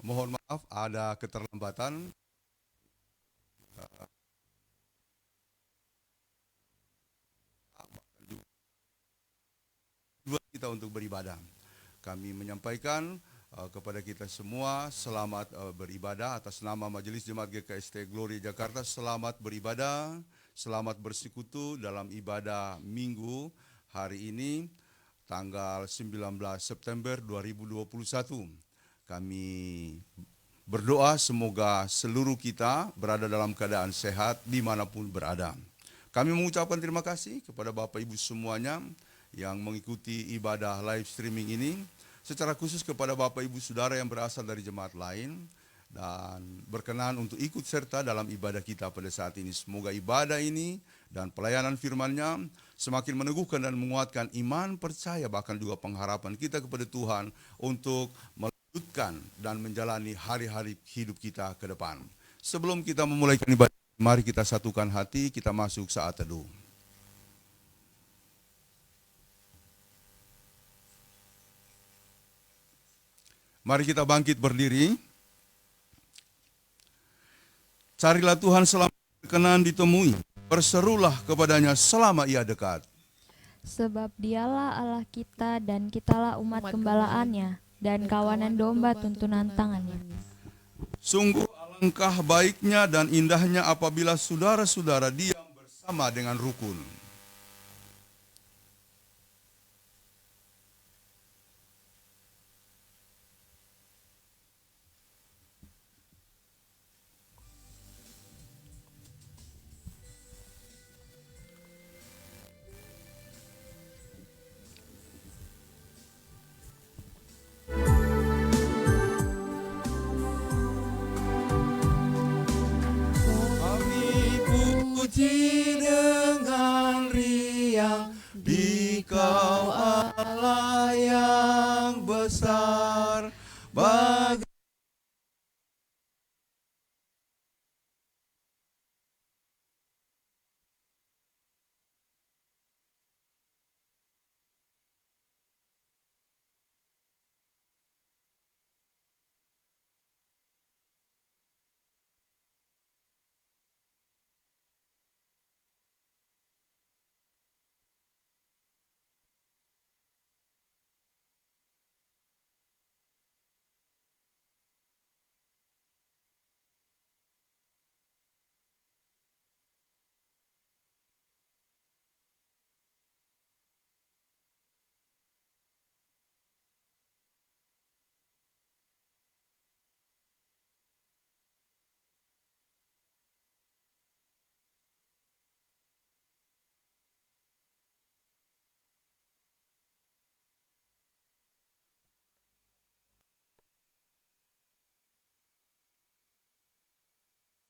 Mohon maaf ada keterlambatan. Dua kita untuk beribadah. Kami menyampaikan kepada kita semua selamat beribadah atas nama Majelis Jemaat GKST Glory Jakarta. Selamat beribadah, selamat bersekutu dalam ibadah Minggu hari ini tanggal 19 September 2021. Kami berdoa semoga seluruh kita berada dalam keadaan sehat dimanapun berada. Kami mengucapkan terima kasih kepada Bapak Ibu semuanya yang mengikuti ibadah live streaming ini, secara khusus kepada Bapak Ibu Saudara yang berasal dari jemaat lain dan berkenan untuk ikut serta dalam ibadah kita pada saat ini. Semoga ibadah ini dan pelayanan firman-Nya semakin meneguhkan dan menguatkan iman, percaya, bahkan juga pengharapan kita kepada Tuhan untuk melanjutkan dan menjalani hari-hari hidup kita ke depan. Sebelum kita memulai ibadah, mari kita satukan hati, kita masuk saat teduh. Mari kita bangkit berdiri. Carilah Tuhan selama berkenan ditemui. Berserulah kepadanya selama ia dekat. Sebab dialah Allah kita dan kitalah umat gembalaannya dan kawanan domba tuntunan tangannya. Sungguh alangkah baiknya dan indahnya apabila saudara-saudara diam bersama dengan rukun. Puji dengan riang di Kau Allah yang besar, bagi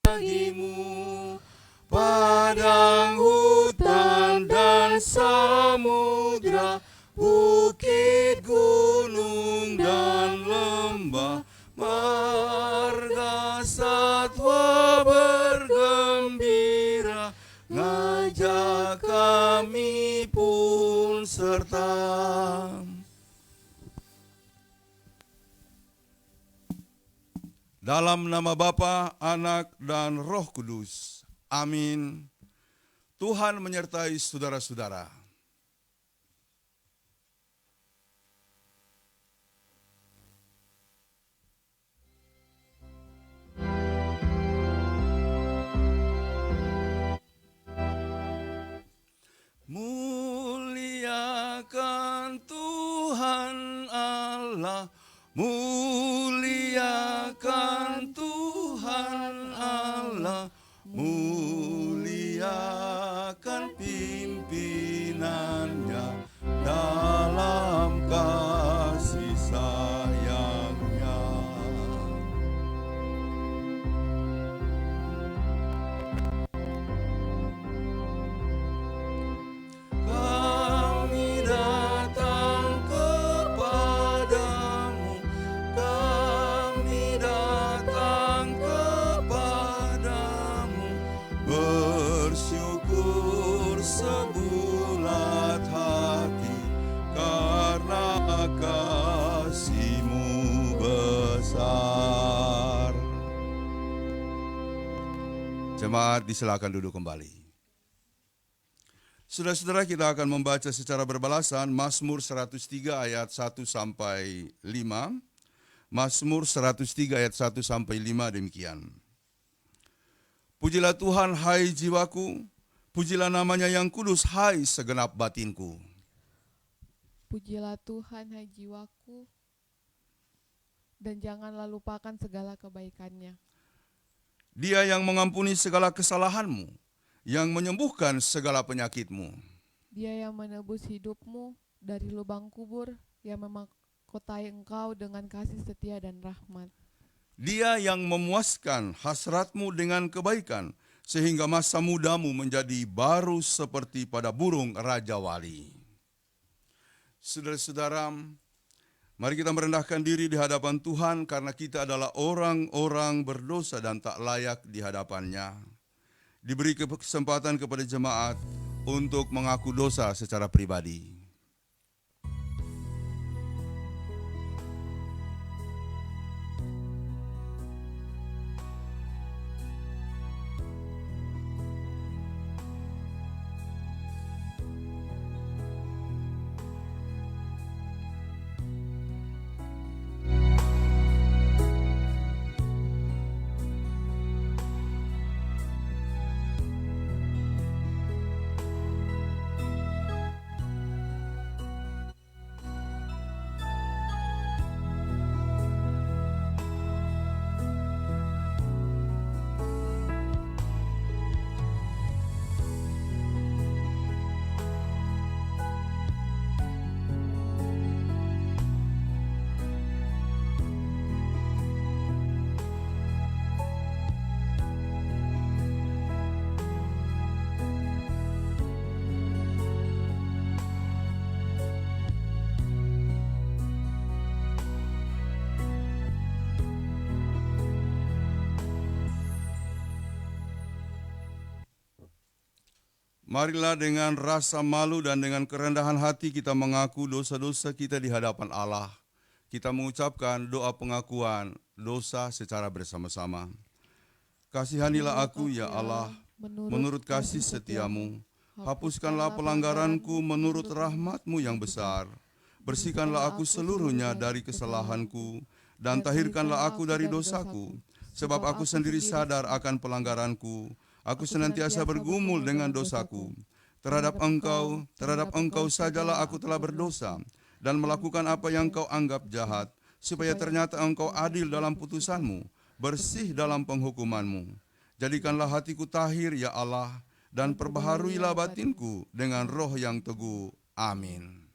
bagimu padang, hutan, dan samudra, bukit, gunung, dan lembah, marga satwa bergembira, ngajak kami pun serta. Dalam nama Bapa, Anak, dan Roh Kudus. Amin. Tuhan menyertai saudara-saudara. Muliakan Tuhan Allah, muliakan Tuhan Allah, muliakan pimpinannya dalam kasih sayangnya. Kami datang kepadamu, kami datang Jemaat disilakan duduk kembali. Saudara-saudara, kita akan membaca secara berbalasan Mazmur 103 ayat 1 sampai 5. Mazmur 103 ayat 1 sampai 5 demikian. Pujilah Tuhan hai jiwaku, pujilah namanya yang kudus hai segenap batinku. Pujilah Tuhan hai jiwaku, dan janganlah lupakan segala kebaikannya. Dia yang mengampuni segala kesalahanmu, yang menyembuhkan segala penyakitmu. Dia yang menebus hidupmu dari lubang kubur, yang memahkotai engkau dengan kasih setia dan rahmat. Dia yang memuaskan hasratmu dengan kebaikan, sehingga masa mudamu menjadi baru seperti pada burung Raja Wali. Saudara-saudara, mari kita merendahkan diri di hadapan Tuhan karena kita adalah orang-orang berdosa dan tak layak di hadapannya. Diberi kesempatan kepada jemaat untuk mengaku dosa secara pribadi. Marilah dengan rasa malu dan dengan kerendahan hati kita mengaku dosa-dosa kita di hadapan Allah. Kita mengucapkan doa pengakuan dosa secara bersama-sama. Kasihanilah aku ya Allah, menurut kasih setiamu. Hapuskanlah pelanggaranku menurut rahmat-Mu yang besar. Bersihkanlah aku seluruhnya dari kesalahanku, dan tahirkanlah aku dari dosaku. Sebab aku sendiri sadar akan pelanggaranku. Aku senantiasa bergumul dengan dosaku. Terhadap engkau sajalah aku telah berdosa, dan melakukan apa yang kau anggap jahat, supaya ternyata engkau adil dalam putusanmu, bersih dalam penghukumanmu. Jadikanlah hatiku tahir ya Allah, dan perbaharuilah batinku dengan roh yang teguh. Amin.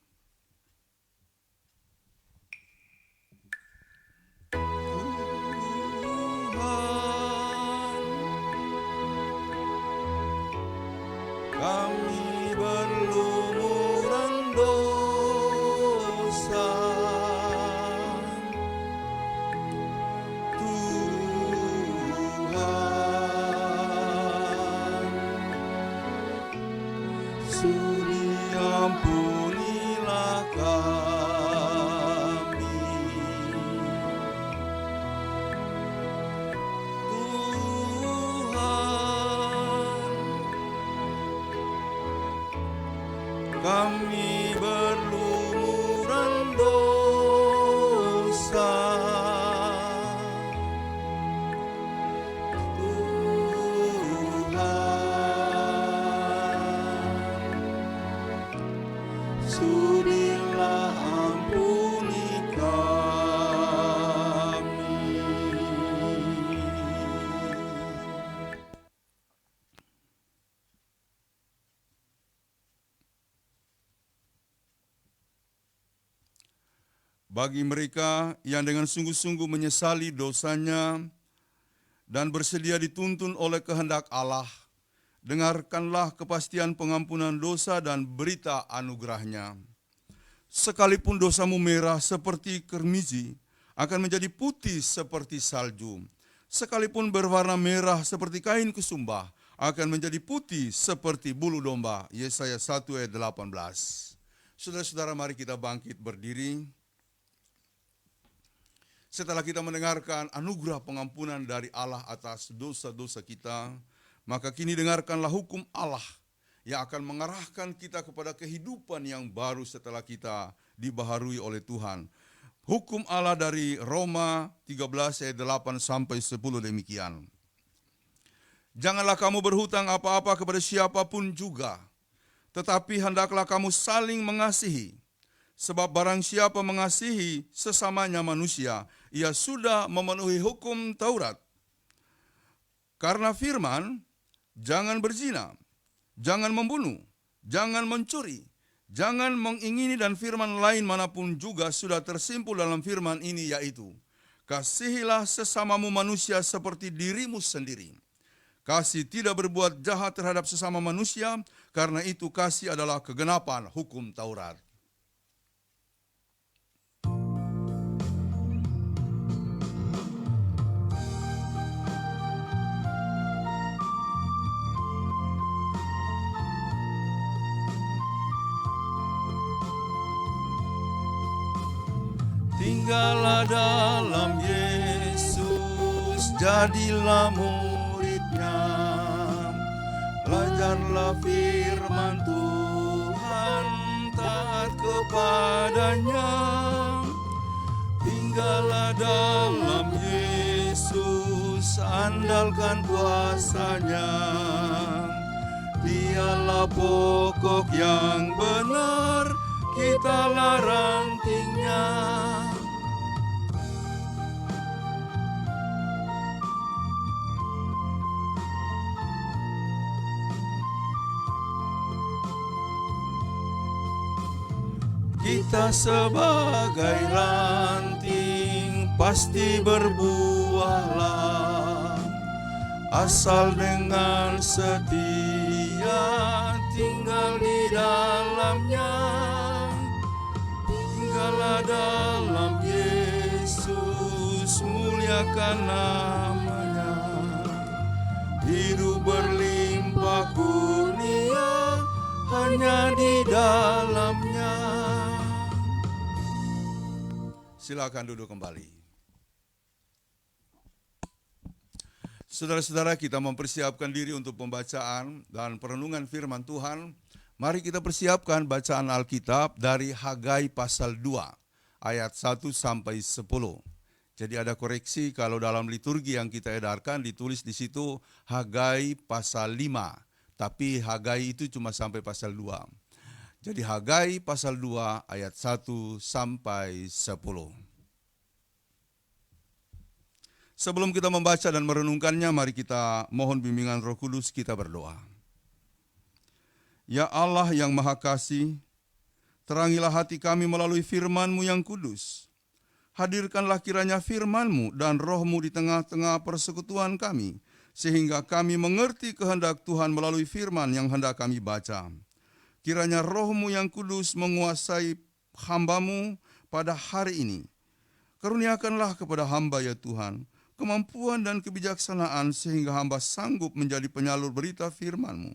Kami berlumuran dosa, Tuhan, sudi ampunilah kami, kami berlumuran dosa, Tuhan, sudilah ampuni kami. Bagi mereka yang dengan sungguh-sungguh menyesali dosanya dan bersedia dituntun oleh kehendak Allah, dengarkanlah kepastian pengampunan dosa dan berita anugerahnya. Sekalipun dosamu merah seperti kermizi, akan menjadi putih seperti salju. Sekalipun berwarna merah seperti kain kesumbah, akan menjadi putih seperti bulu domba. Yesaya 1 ayat 18. Saudara-saudara, mari kita bangkit berdiri. Setelah kita mendengarkan anugerah pengampunan dari Allah atas dosa-dosa kita, Maka kini dengarkanlah hukum Allah yang akan mengarahkan kita kepada kehidupan yang baru setelah kita dibaharui oleh Tuhan. Hukum Allah dari Roma 13 ayat 8 sampai 10 demikian. Janganlah kamu berhutang apa-apa kepada siapapun juga, tetapi hendaklah kamu saling mengasihi. Sebab barang siapa mengasihi sesamanya manusia, ia sudah memenuhi hukum Taurat. Karena firman, jangan berzina, jangan membunuh, jangan mencuri, jangan mengingini dan firman lain manapun juga sudah tersimpul dalam firman ini, yaitu kasihilah sesamamu manusia seperti dirimu sendiri. Kasih tidak berbuat jahat terhadap sesama manusia, karena itu kasih adalah kegenapan hukum Taurat. Tinggallah dalam Yesus, jadilah muridnya. Belajarlah firman Tuhan, taat kepadanya. Tinggallah dalam Yesus, andalkan kuasanya. Dialah pokok yang benar, kitalah rantingnya. Kita sebagai ranting pasti berbuahlah, asal dengan setia tinggal di dalamnya. Tinggallah dalam Yesus, muliakan namanya. Hidup berlimpah kurnia hanya di dalamnya. Silakan duduk kembali. Saudara-saudara, kita mempersiapkan diri untuk pembacaan dan perenungan firman Tuhan. Mari kita persiapkan bacaan Alkitab dari Hagai pasal 2, ayat 1 sampai 10. Jadi ada koreksi kalau dalam liturgi yang kita edarkan ditulis di situ Hagai pasal 5, tapi Hagai itu cuma sampai pasal 2. Jadi Hagai pasal 2 ayat 1 sampai 10. Sebelum kita membaca dan merenungkannya, mari kita mohon bimbingan Roh Kudus, kita berdoa. Ya Allah yang Maha Kasih, terangilah hati kami melalui firman-Mu yang kudus. Hadirkanlah kiranya firman-Mu dan Roh-Mu di tengah-tengah persekutuan kami, sehingga kami mengerti kehendak Tuhan melalui firman yang hendak kami baca. Kiranya Roh-Mu yang kudus menguasai hamba-Mu pada hari ini. Karuniakanlah kepada hamba ya Tuhan, kemampuan dan kebijaksanaan sehingga hamba sanggup menjadi penyalur berita firman-Mu.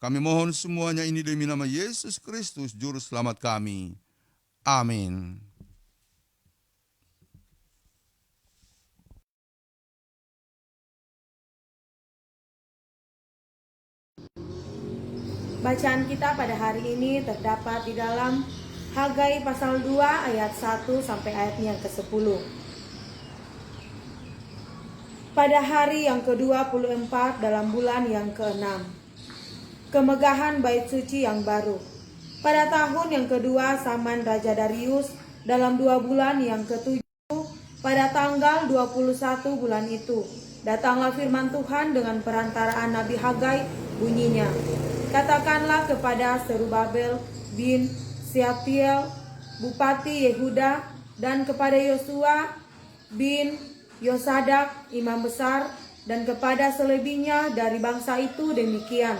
Kami mohon semuanya ini demi nama Yesus Kristus, Juru Selamat kami. Amin. Bacaan kita pada hari ini terdapat di dalam Hagai pasal 2 ayat 1 sampai ayatnya yang ke-10. Pada hari yang ke-24 dalam bulan yang ke-6, kemegahan bait suci yang baru. Pada tahun yang kedua zaman Raja Darius, dalam 2 bulan yang ke-7, pada tanggal 21 bulan itu, datanglah firman Tuhan dengan perantaraan Nabi Hagai, bunyinya, katakanlah kepada Serubabel bin Shealtiel, Bupati Yehuda, dan kepada Yosua bin Yosadak, imam besar, dan kepada selebihnya dari bangsa itu demikian.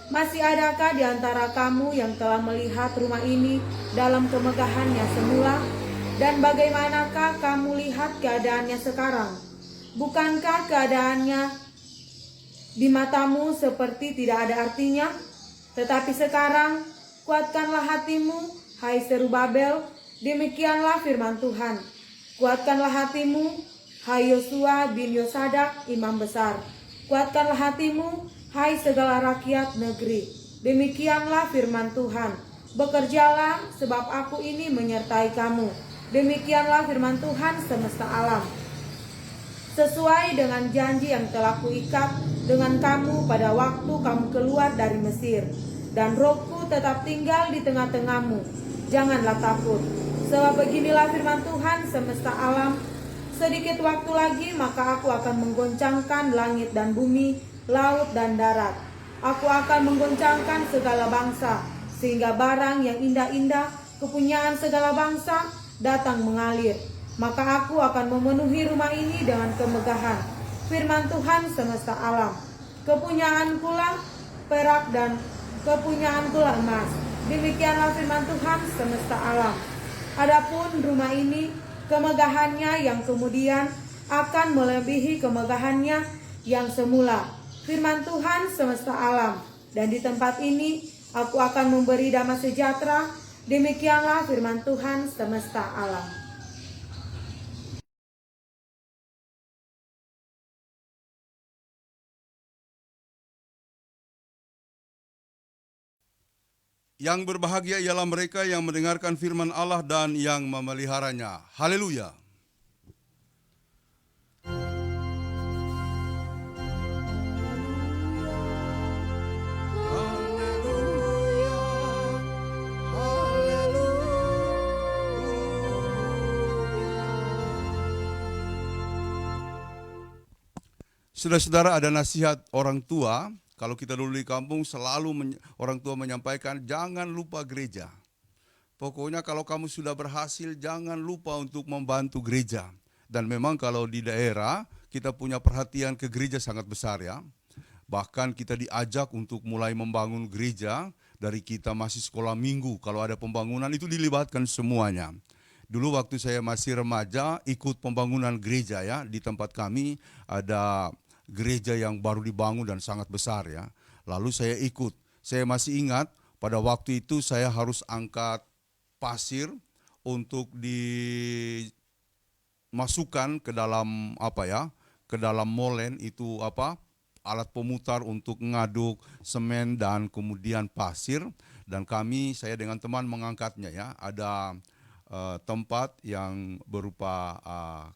Masih adakah di antara kamu yang telah melihat rumah ini dalam kemegahannya semula? Dan bagaimanakah kamu lihat keadaannya sekarang? Bukankah keadaannya di matamu seperti tidak ada artinya? Tetapi sekarang, kuatkanlah hatimu, hai Serubabel, demikianlah firman Tuhan. Kuatkanlah hatimu, hai Yosua bin Yosadak, imam besar. Kuatkanlah hatimu, hai segala rakyat negeri. Demikianlah firman Tuhan. Bekerjalah, sebab aku ini menyertai kamu. Demikianlah firman Tuhan semesta alam. Sesuai dengan janji yang telah kuikat dengan kamu pada waktu kamu keluar dari Mesir. Dan rohku tetap tinggal di tengah-tengahmu. Janganlah takut. Sebab beginilah firman Tuhan semesta alam. Sedikit waktu lagi maka aku akan menggoncangkan langit dan bumi, laut dan darat. Aku akan menggoncangkan segala bangsa, sehingga barang yang indah-indah, kepunyaan segala bangsa, datang mengalir. Maka aku akan memenuhi rumah ini dengan kemegahan. Firman Tuhan semesta alam. Kepunyaanku lah perak dan kepunyaanku lah emas. Demikianlah firman Tuhan semesta alam. Adapun rumah ini, kemegahannya yang kemudian akan melebihi kemegahannya yang semula. Firman Tuhan semesta alam. Dan di tempat ini aku akan memberi damai sejahtera. Demikianlah firman Tuhan semesta alam. Yang berbahagia ialah mereka yang mendengarkan firman Allah dan yang memeliharanya. Haleluya. Saudara-saudara, ada nasihat orang tua. Kalau kita dulu di kampung selalu orang tua menyampaikan jangan lupa gereja. Pokoknya kalau kamu sudah berhasil jangan lupa untuk membantu gereja. Dan memang kalau di daerah kita punya perhatian ke gereja sangat besar ya. Bahkan kita diajak untuk mulai membangun gereja dari kita masih sekolah minggu. Kalau ada pembangunan itu dilibatkan semuanya. Dulu waktu saya masih remaja ikut pembangunan gereja ya. Di tempat kami ada gereja yang baru dibangun dan sangat besar ya. Lalu saya ikut. Saya masih ingat pada waktu itu saya harus angkat pasir untuk dimasukkan ke dalam ke dalam molen itu alat pemutar untuk ngaduk semen dan kemudian pasir. Dan saya dengan teman mengangkatnya ya. Ada tempat yang berupa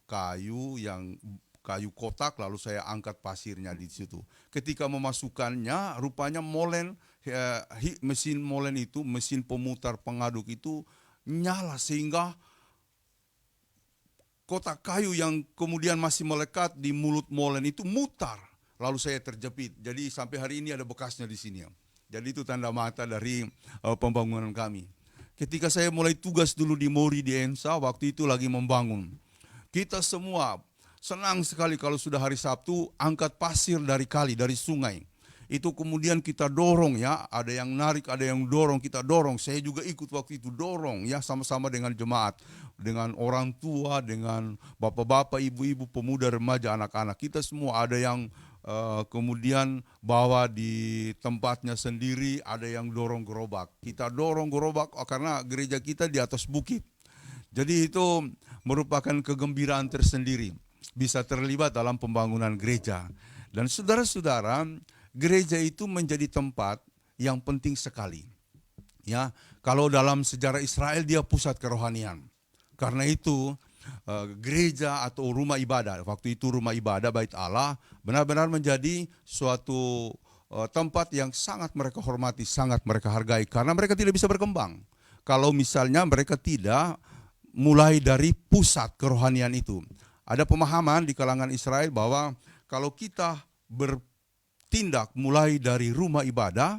kayu kotak, lalu saya angkat pasirnya di situ. Ketika memasukkannya, rupanya mesin molen itu, mesin pemutar pengaduk itu nyala sehingga kotak kayu yang kemudian masih melekat di mulut molen itu mutar. Lalu saya terjepit. Jadi sampai hari ini ada bekasnya di sini. Jadi itu tanda mata dari pembangunan kami. Ketika saya mulai tugas dulu di Mori di Ensa, waktu itu lagi membangun. Kita semua senang sekali kalau sudah hari Sabtu angkat pasir dari kali, dari sungai. Itu kemudian kita dorong ya, ada yang narik, ada yang dorong, kita dorong. Saya juga ikut waktu itu dorong ya, sama-sama dengan jemaat. Dengan orang tua, dengan bapak-bapak, ibu-ibu, pemuda, remaja, anak-anak. Kita semua ada yang kemudian bawa di tempatnya sendiri, ada yang dorong gerobak. Kita dorong gerobak karena gereja kita di atas bukit. Jadi itu merupakan kegembiraan tersendiri. Bisa terlibat dalam pembangunan gereja. Dan saudara-saudara, gereja itu menjadi tempat yang penting sekali. Ya, kalau dalam sejarah Israel dia pusat kerohanian. Karena itu gereja atau rumah ibadah, waktu itu rumah ibadah Bait Allah benar-benar menjadi suatu tempat yang sangat mereka hormati, sangat mereka hargai karena mereka tidak bisa berkembang kalau misalnya mereka tidak mulai dari pusat kerohanian itu. Ada pemahaman di kalangan Israel bahwa kalau kita bertindak mulai dari rumah ibadah,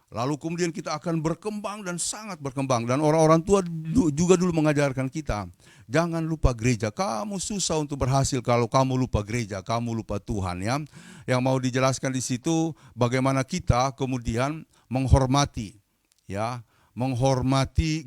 lalu kemudian kita akan berkembang dan sangat berkembang. Dan orang-orang tua juga dulu mengajarkan kita, jangan lupa gereja. Kamu susah untuk berhasil kalau kamu lupa gereja, kamu lupa Tuhan ya. Yang mau dijelaskan di situ bagaimana kita kemudian menghormati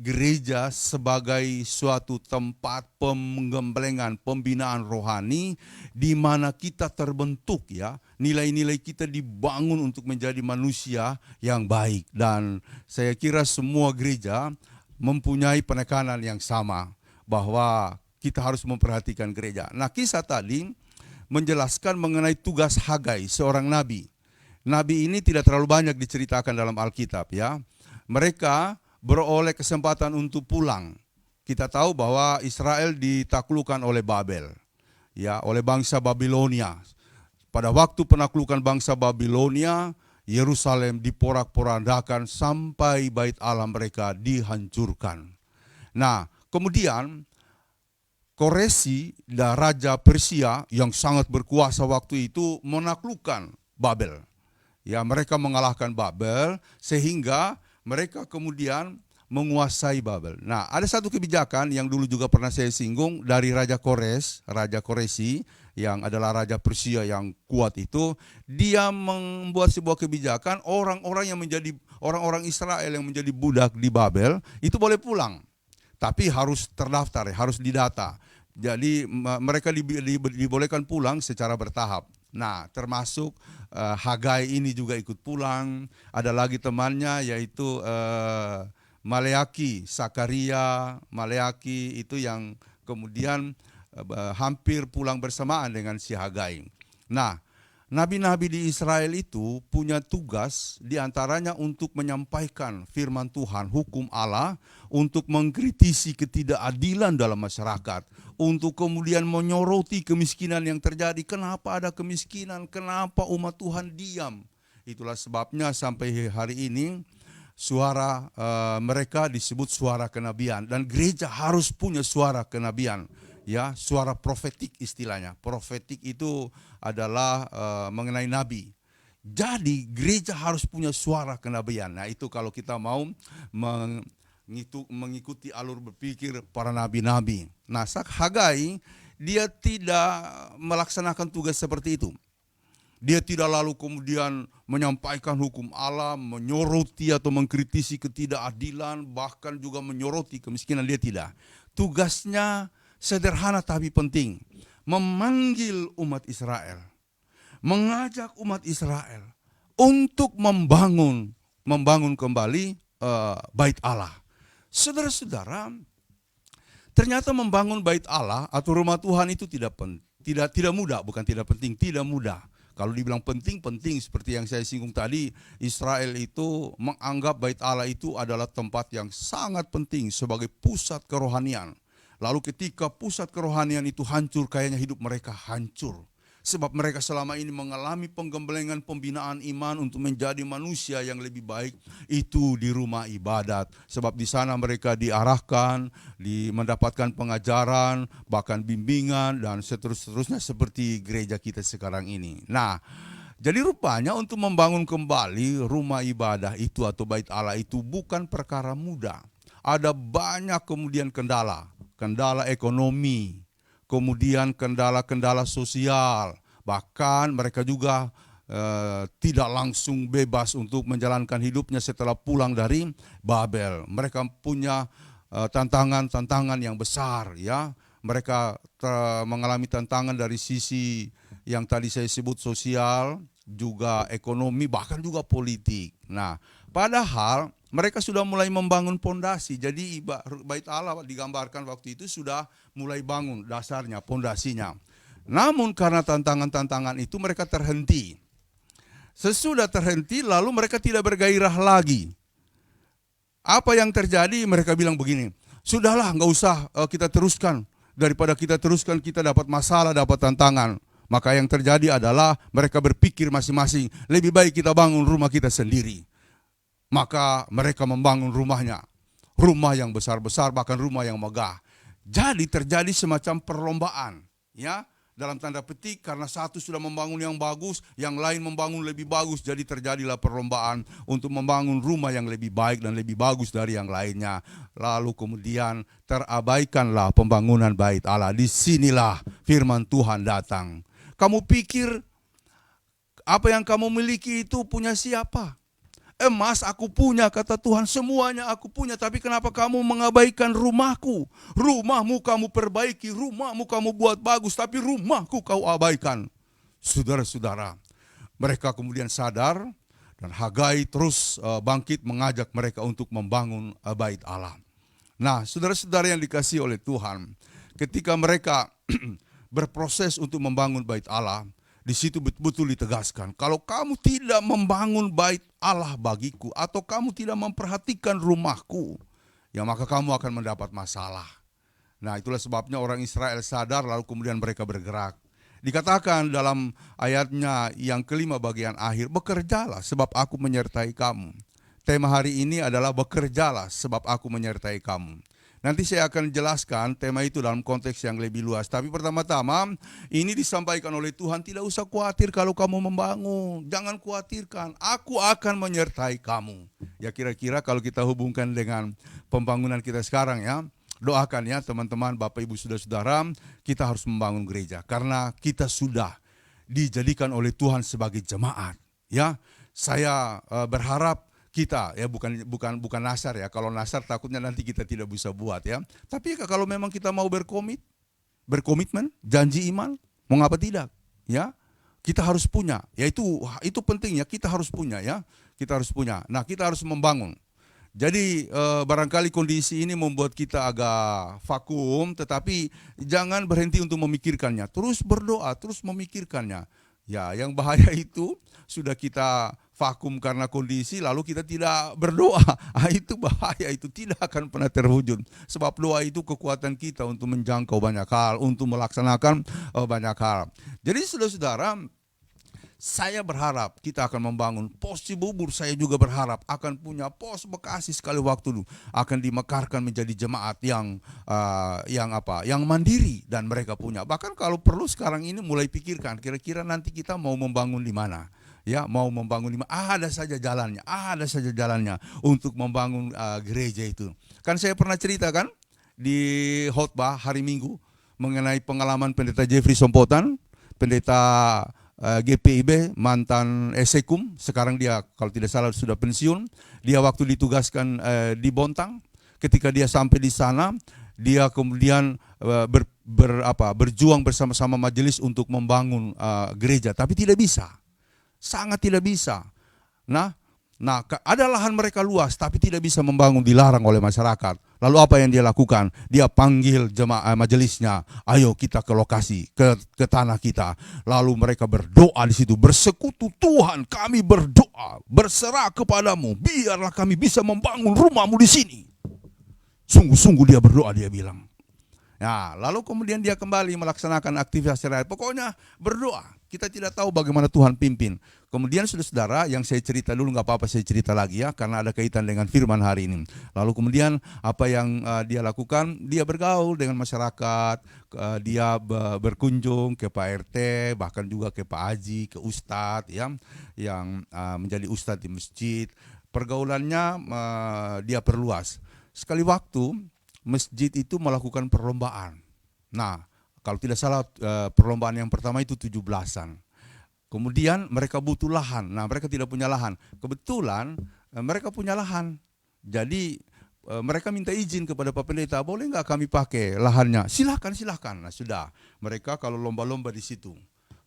gereja sebagai suatu tempat penggemblengan, pembinaan rohani di mana kita terbentuk ya, nilai-nilai kita dibangun untuk menjadi manusia yang baik. Dan saya kira semua gereja mempunyai penekanan yang sama bahwa kita harus memperhatikan gereja. Nah, kisah tadi menjelaskan mengenai tugas Hagai, seorang nabi. nabi ini tidak terlalu banyak diceritakan dalam Alkitab ya. Mereka beroleh kesempatan untuk pulang. Kita tahu bahwa Israel ditaklukkan oleh Babel, ya, oleh bangsa Babilonia. Pada waktu penaklukan bangsa Babilonia, Yerusalem diporak-porandakan sampai bait Allah mereka dihancurkan. Nah, kemudian Koresi, raja Persia yang sangat berkuasa waktu itu, menaklukkan Babel. Ya, mereka mengalahkan Babel sehingga mereka kemudian menguasai Babel. Nah, ada satu kebijakan yang dulu juga pernah saya singgung dari Raja Koresi, yang adalah Raja Persia yang kuat itu. Dia membuat sebuah kebijakan, orang-orang Israel yang menjadi budak di Babel itu boleh pulang. Tapi harus terdaftar, harus didata. Jadi mereka dibolehkan pulang secara bertahap. Nah, termasuk Hagai ini juga ikut pulang. Ada lagi temannya yaitu Maleaki, Sakaria, Maleaki itu yang kemudian hampir pulang bersamaan dengan si Hagai. Nah, nabi-nabi di Israel itu punya tugas diantaranya untuk menyampaikan firman Tuhan, hukum Allah, untuk mengkritisi ketidakadilan dalam masyarakat, untuk kemudian menyoroti kemiskinan yang terjadi. Kenapa ada kemiskinan? Kenapa umat Tuhan diam? Itulah sebabnya sampai hari ini suara mereka disebut suara kenabian, dan gereja harus punya suara kenabian, ya, suara profetik istilahnya. Profetik itu adalah mengenai nabi. Jadi gereja harus punya suara kenabian. Nah, itu kalau kita mau mengikuti alur berpikir para nabi-nabi. Nah, Hagai dia tidak melaksanakan tugas seperti itu. Dia tidak lalu kemudian menyampaikan hukum Allah, menyoroti atau mengkritisi ketidakadilan, bahkan juga menyoroti kemiskinan. Dia tidak. Tugasnya sederhana tapi penting. Memanggil umat Israel. Mengajak umat Israel untuk membangun kembali bait Allah. Saudara-saudara, ternyata membangun bait Allah atau rumah Tuhan itu tidak mudah, bukan tidak penting, tidak mudah. Kalau dibilang penting seperti yang saya singgung tadi, Israel itu menganggap bait Allah itu adalah tempat yang sangat penting sebagai pusat kerohanian. Lalu ketika pusat kerohanian itu hancur, kayaknya hidup mereka hancur. Sebab mereka selama ini mengalami penggembelengan pembinaan iman untuk menjadi manusia yang lebih baik itu di rumah ibadat. Sebab di sana mereka diarahkan, mendapatkan pengajaran, bahkan bimbingan dan seterusnya seperti gereja kita sekarang ini. Nah, jadi rupanya untuk membangun kembali rumah ibadah itu atau bait Allah itu bukan perkara mudah. Ada banyak kemudian kendala ekonomi, kemudian kendala-kendala sosial, bahkan mereka juga tidak langsung bebas untuk menjalankan hidupnya setelah pulang dari Babel. Mereka punya tantangan-tantangan yang besar, ya. Mereka mengalami tantangan dari sisi yang tadi saya sebut sosial, juga ekonomi, bahkan juga politik. Nah, padahal mereka sudah mulai membangun pondasi. Jadi bait Allah digambarkan waktu itu sudah mulai bangun dasarnya, pondasinya. Namun karena tantangan-tantangan itu mereka terhenti. Sesudah terhenti lalu mereka tidak bergairah lagi. Apa yang terjadi? Mereka bilang begini, sudahlah nggak usah kita teruskan. Daripada kita teruskan kita dapat masalah, dapat tantangan. Maka yang terjadi adalah mereka berpikir masing-masing, lebih baik kita bangun rumah kita sendiri. Maka mereka membangun rumahnya. Rumah yang besar-besar, bahkan rumah yang megah. Jadi terjadi semacam perlombaan, ya, dalam tanda petik, karena satu sudah membangun yang bagus, yang lain membangun lebih bagus. Jadi terjadilah perlombaan untuk membangun rumah yang lebih baik dan lebih bagus dari yang lainnya. Lalu kemudian terabaikanlah pembangunan bait Allah. Disinilah firman Tuhan datang. Kamu pikir apa yang kamu miliki itu punya siapa? Emas aku punya, kata Tuhan, semuanya aku punya. Tapi kenapa kamu mengabaikan rumahku? Rumahmu kamu perbaiki, rumahmu kamu buat bagus, tapi rumahku kau abaikan. Saudara-saudara, mereka kemudian sadar dan Hagai terus bangkit mengajak mereka untuk membangun bait Allah. Nah, saudara-saudara yang dikasihi oleh Tuhan, ketika mereka berproses untuk membangun bait Allah, Di situ betul-betul ditegaskan, kalau kamu tidak membangun bait Allah bagiku, atau kamu tidak memperhatikan rumahku, ya maka kamu akan mendapat masalah. Nah, itulah sebabnya orang Israel sadar, lalu kemudian mereka bergerak. Dikatakan dalam ayatnya yang kelima bagian akhir, bekerjalah sebab aku menyertai kamu. Tema hari ini adalah bekerjalah sebab aku menyertai kamu. Nanti saya akan jelaskan tema itu dalam konteks yang lebih luas. Tapi pertama-tama ini disampaikan oleh Tuhan, tidak usah khawatir kalau kamu membangun. Jangan khawatirkan, aku akan menyertai kamu. Ya kira-kira kalau kita hubungkan dengan pembangunan kita sekarang ya. Doakan ya teman-teman, Bapak Ibu Saudara-saudara, kita harus membangun gereja. Karena kita sudah dijadikan oleh Tuhan sebagai jemaat. Ya, saya berharap kita ya bukan nasar ya. Kalau nasar takutnya nanti kita tidak bisa buat ya. Tapi kalau memang kita mau berkomitmen, janji iman, mau ngapa tidak? Ya, kita harus punya. Ya itu pentingnya, kita harus punya ya. Kita harus punya. Nah, kita harus membangun. Jadi barangkali kondisi ini membuat kita agak vakum, tetapi jangan berhenti untuk memikirkannya. Terus berdoa, terus memikirkannya. Ya, yang bahaya itu sudah kita vakum karena kondisi, lalu kita tidak berdoa. Itu bahaya, itu tidak akan pernah terwujud. Sebab doa itu kekuatan kita untuk menjangkau banyak hal, untuk melaksanakan banyak hal. Jadi saudara-saudara, saya berharap kita akan membangun pos Cibubur. Saya juga berharap akan punya pos Bekasi sekali waktu dulu, akan dimekarkan menjadi jemaat yang mandiri dan mereka punya. Bahkan kalau perlu sekarang ini mulai pikirkan kira-kira nanti kita mau membangun di mana. Ya, mau membangun di mana? Ada saja jalannya untuk membangun gereja itu. Kan saya pernah ceritakan di khotbah hari Minggu mengenai pengalaman pendeta Jeffrey Sompotan, pendeta GPIB, mantan Esekum, sekarang dia kalau tidak salah sudah pensiun. Dia waktu ditugaskan di Bontang, ketika dia sampai di sana, dia kemudian berjuang bersama-sama majelis untuk membangun gereja, tapi tidak bisa, sangat tidak bisa. Nah, ada lahan mereka luas, tapi tidak bisa membangun, dilarang oleh masyarakat. Lalu apa yang dia lakukan? Dia panggil jemaah majelisnya, ayo kita ke lokasi, ke tanah kita. Lalu mereka berdoa di situ, bersekutu, Tuhan kami berdoa, berserah kepadamu, biarlah kami bisa membangun rumahmu di sini. Sungguh-sungguh dia berdoa, dia bilang. Nah, lalu kemudian dia kembali melaksanakan aktivitas sehari-hari. Pokoknya berdoa. Kita tidak tahu bagaimana Tuhan pimpin. Kemudian saudara-saudara, yang saya cerita dulu nggak apa-apa saya cerita lagi ya, karena ada kaitan dengan firman hari ini. Lalu kemudian apa yang dia lakukan? Dia bergaul dengan masyarakat, dia berkunjung ke Pak RT, bahkan juga ke Pak Haji, ke Ustadz ya, yang menjadi Ustadz di masjid. Pergaulannya dia perluas. Sekali waktu masjid itu melakukan perlombaan. Nah, kalau tidak salah perlombaan yang pertama itu 17-an. Kemudian mereka butuh lahan. Nah, mereka tidak punya lahan. Kebetulan mereka punya lahan. Jadi mereka minta izin kepada Pak Pendeta, boleh nggak kami pakai lahannya? Silahkan. Nah, sudah. Mereka kalau lomba-lomba di situ.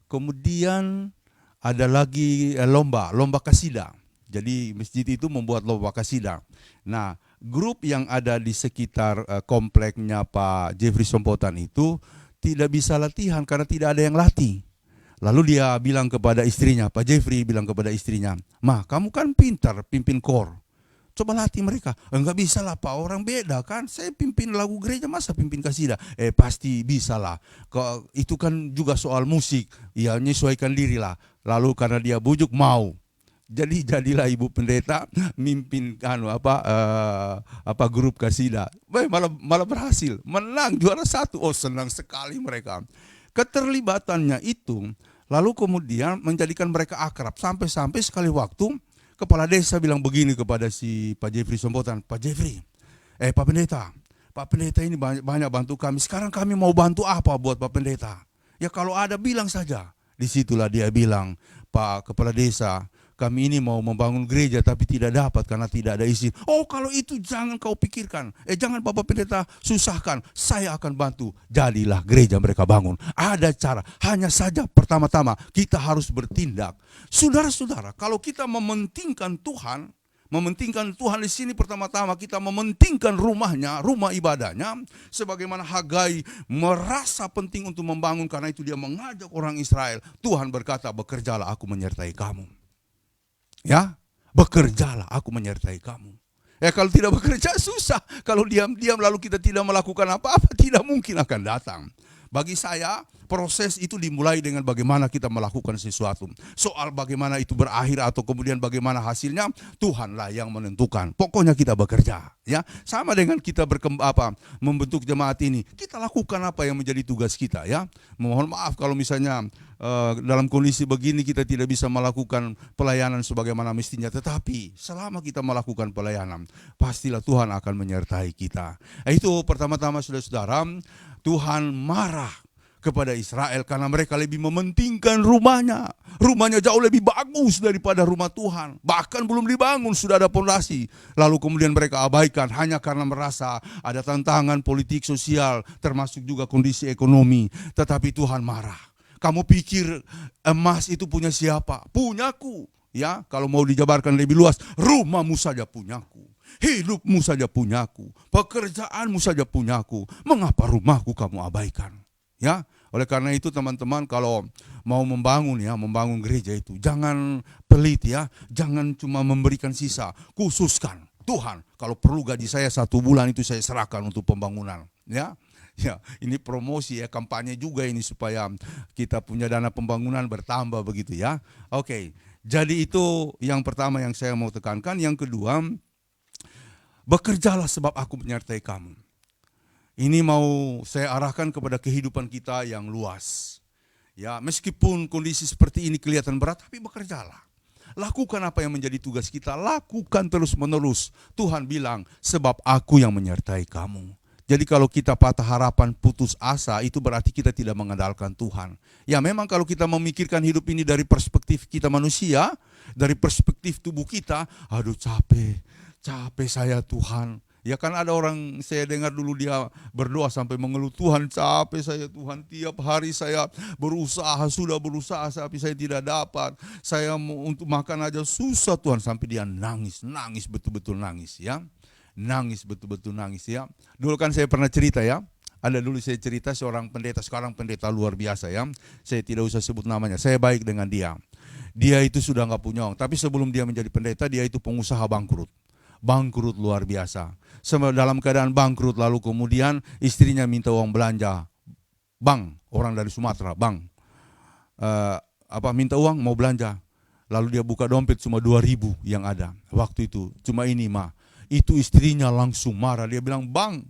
Kemudian ada lagi lomba kasida. Jadi masjid itu membuat lomba kasida. Nah, grup yang ada di sekitar kompleknya Pak Jeffrey Sompotan itu tidak bisa latihan karena tidak ada yang latih. Lalu dia bilang kepada istrinya, Pak Jeffrey bilang kepada istrinya, "Ma, kamu kan pintar pimpin kor. Coba latih mereka." "Enggak bisa lah Pak, orang beda kan. Saya pimpin lagu gereja, masa pimpin kasida?" Pasti bisa lah. Itu kan juga soal musik. Ya, menyesuaikan diri lah. Lalu karena dia bujuk mau. Jadi jadilah ibu pendeta mimpin grup kasida. Malah berhasil, menang juara 1. Oh, senang sekali mereka. Keterlibatannya itu lalu kemudian menjadikan mereka akrab sampai sekali waktu kepala desa bilang begini kepada si Pak Jeffrey Sompotan, "Pak Jeffrey, Pak Pendeta ini banyak bantu kami. Sekarang kami mau bantu apa buat Pak Pendeta? Ya kalau ada bilang saja." Disitulah dia bilang, "Pak Kepala Desa, kami ini mau membangun gereja tapi tidak dapat karena tidak ada izin." "Oh, kalau itu jangan kau pikirkan. Jangan Bapak Pendeta susahkan. Saya akan bantu." Jadilah gereja mereka bangun. Ada cara. Hanya saja pertama-tama kita harus bertindak. Saudara-saudara, kalau kita mementingkan Tuhan, Mementingkan Tuhan di sini pertama-tama kita mementingkan rumahnya, rumah ibadahnya. Sebagaimana Hagai merasa penting untuk membangun, karena itu dia mengajak orang Israel. Tuhan berkata, bekerjalah, aku menyertai kamu. Ya, bekerjalah, aku menyertai kamu. Ya, kalau tidak bekerja susah. Kalau diam-diam lalu kita tidak melakukan apa-apa, tidak mungkin akan datang. Bagi saya, proses itu dimulai dengan bagaimana kita melakukan sesuatu. Soal bagaimana itu berakhir atau kemudian bagaimana hasilnya, Tuhanlah yang menentukan. Pokoknya kita bekerja, ya. Sama dengan kita membentuk jemaat ini, kita lakukan apa yang menjadi tugas kita, ya. Mohon maaf kalau misalnya dalam kondisi begini kita tidak bisa melakukan pelayanan sebagaimana mestinya, tetapi selama kita melakukan pelayanan, pastilah Tuhan akan menyertai kita. Itu pertama-tama, saudara-saudara, Tuhan marah kepada Israel karena mereka lebih mementingkan rumahnya. Rumahnya jauh lebih bagus daripada rumah Tuhan. Bahkan belum dibangun, sudah ada pondasi. Lalu kemudian mereka abaikan hanya karena merasa ada tantangan politik, sosial, termasuk juga kondisi ekonomi. Tetapi Tuhan marah. Kamu pikir emas itu punya siapa? Punyaku. Ya, kalau mau dijabarkan lebih luas, rumahmu saja punyaku. Hidupmu saja punyaku, pekerjaanmu saja punyaku. Mengapa rumahku kamu abaikan? Ya, oleh karena itu teman-teman, kalau mau membangun gereja itu jangan pelit, ya, jangan cuma memberikan sisa. Khususkan, Tuhan, kalau perlu gaji saya 1 bulan itu saya serahkan untuk pembangunan. Ya, ini promosi, ya, kampanye juga ini supaya kita punya dana pembangunan bertambah begitu, ya. Oke, jadi itu yang pertama yang saya mau tekankan. Yang kedua, bekerjalah sebab aku menyertai kamu. Ini mau saya arahkan kepada kehidupan kita yang luas. Ya, meskipun kondisi seperti ini kelihatan berat, tapi bekerjalah. Lakukan apa yang menjadi tugas kita, lakukan terus-menerus. Tuhan bilang, sebab aku yang menyertai kamu. Jadi kalau kita patah harapan, putus asa, itu berarti kita tidak mengandalkan Tuhan. Ya, memang kalau kita memikirkan hidup ini dari perspektif kita manusia, dari perspektif tubuh kita, aduh capek saya Tuhan. Ya kan ada orang, saya dengar dulu dia berdoa sampai mengeluh, Tuhan capek saya Tuhan, tiap hari saya sudah berusaha tapi saya tidak dapat. Saya mau untuk makan aja susah Tuhan, sampai dia nangis betul-betul nangis, ya. Nangis betul-betul nangis, ya. Dulu kan saya pernah cerita, ya. Ada dulu saya cerita seorang pendeta, sekarang pendeta luar biasa, ya. Saya tidak usah sebut namanya, saya baik dengan dia. Dia itu sudah nggak punya uang, tapi sebelum dia menjadi pendeta, dia itu pengusaha bangkrut luar biasa. Dalam keadaan bangkrut, lalu kemudian istrinya minta uang belanja. Bang, orang dari Sumatera, bang, minta uang mau belanja. Lalu dia buka dompet cuma 2.000 yang ada waktu itu, cuma ini mah. Itu istrinya langsung marah, dia bilang, bang,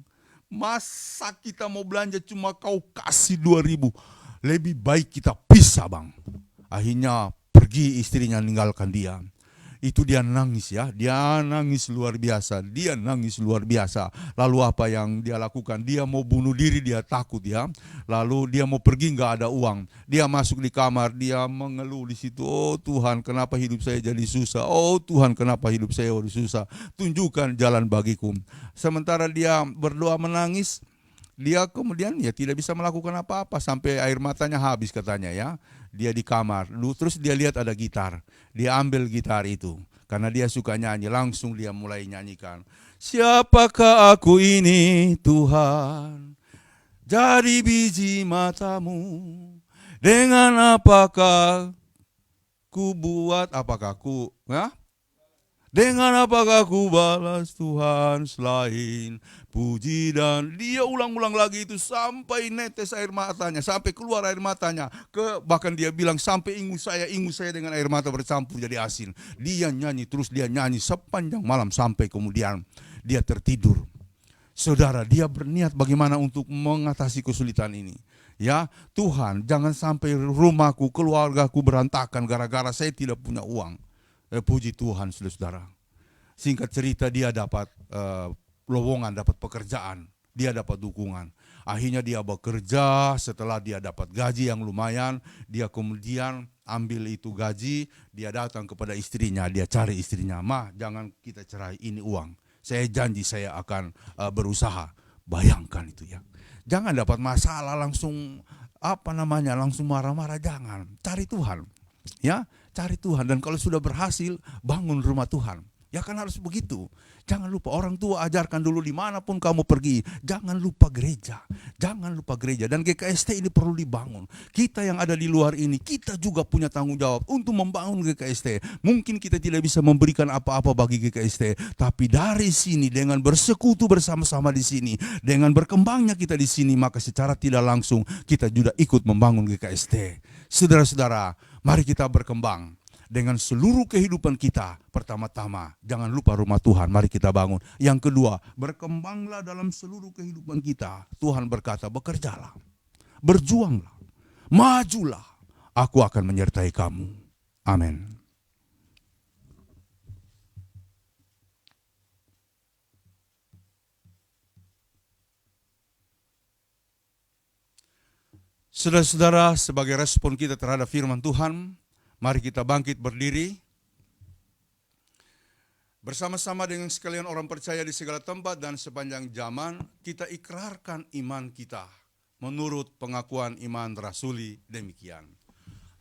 masa kita mau belanja cuma kau kasih 2.000, lebih baik kita pisah bang. Akhirnya pergi istrinya, meninggalkan dia. Itu dia nangis, ya, dia nangis luar biasa. Lalu apa yang dia lakukan? Dia mau bunuh diri, dia takut, ya. Lalu dia mau pergi, nggak ada uang. Dia masuk di kamar, dia mengeluh di situ. Oh Tuhan, kenapa hidup saya jadi susah? Oh Tuhan, kenapa hidup saya jadi susah? Tunjukkan jalan bagiku. Sementara dia berdoa menangis, dia kemudian ya tidak bisa melakukan apa-apa sampai air matanya habis katanya, ya. Dia di kamar, terus dia lihat ada gitar. Dia ambil gitar itu, karena dia suka nyanyi. Langsung dia mulai nyanyikan. Siapakah aku ini Tuhan, jadi biji matamu. Dengan apakah ku buat, dengan apakah ku balas Tuhan selain puji dan dia ulang-ulang lagi itu sampai netes air matanya, sampai keluar air matanya. Bahkan dia bilang sampai ingus saya dengan air mata bercampur jadi asin. Dia nyanyi terus, dia nyanyi sepanjang malam sampai kemudian dia tertidur. Saudara, dia berniat bagaimana untuk mengatasi kesulitan ini. Ya, Tuhan, jangan sampai rumahku, keluargaku berantakan gara-gara saya tidak punya uang. Puji Tuhan, saudara. Singkat cerita, dia dapat lowongan, dapat pekerjaan, dia dapat dukungan. Akhirnya dia bekerja, setelah dia dapat gaji yang lumayan, dia kemudian ambil itu gaji, dia datang kepada istrinya, dia cari istrinya, "Ma, jangan kita cerai, ini uang. Saya janji saya akan berusaha." Bayangkan itu, ya. Jangan dapat masalah langsung langsung marah-marah, jangan. Cari Tuhan. Ya, cari Tuhan, dan kalau sudah berhasil, bangun rumah Tuhan. Ya kan harus begitu. Jangan lupa orang tua ajarkan dulu dimanapun kamu pergi. Jangan lupa gereja. Jangan lupa gereja. Dan GKST ini perlu dibangun. Kita yang ada di luar ini, kita juga punya tanggung jawab untuk membangun GKST. Mungkin kita tidak bisa memberikan apa-apa bagi GKST. Tapi dari sini dengan bersekutu bersama-sama di sini. Dengan berkembangnya kita di sini, maka secara tidak langsung kita juga ikut membangun GKST. Saudara-saudara, mari kita berkembang. Dengan seluruh kehidupan kita, pertama-tama, jangan lupa rumah Tuhan, mari kita bangun. Yang kedua, berkembanglah dalam seluruh kehidupan kita. Tuhan berkata, bekerjalah, berjuanglah, majulah, aku akan menyertai kamu. Amin. Saudara-saudara, sebagai respon kita terhadap firman Tuhan, mari kita bangkit berdiri. Bersama-sama dengan sekalian orang percaya di segala tempat dan sepanjang zaman, kita ikrarkan iman kita menurut pengakuan iman rasuli demikian.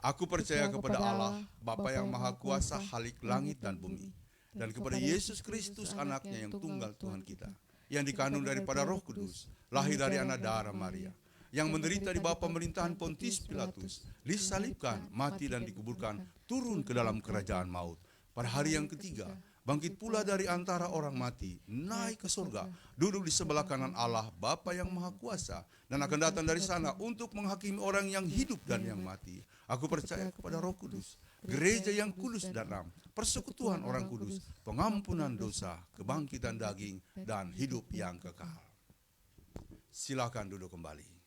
Aku percaya kepada Allah, Bapa yang Maha Kuasa, Khalik langit dan bumi, dan kepada Yesus Kristus anaknya yang tunggal Tuhan kita, yang dikandung daripada Roh Kudus, lahir dari anak darah Maria, yang menderita di bawah pemerintahan Pontius Pilatus, disalibkan, mati dan dikuburkan, turun ke dalam kerajaan maut. Pada hari yang ketiga, bangkit pula dari antara orang mati, naik ke surga, duduk di sebelah kanan Allah, Bapa yang Maha Kuasa, dan akan datang dari sana untuk menghakimi orang yang hidup dan yang mati. Aku percaya kepada Roh Kudus, gereja yang kudus dan am, persekutuan orang kudus, pengampunan dosa, kebangkitan daging, dan hidup yang kekal. Silakan duduk kembali.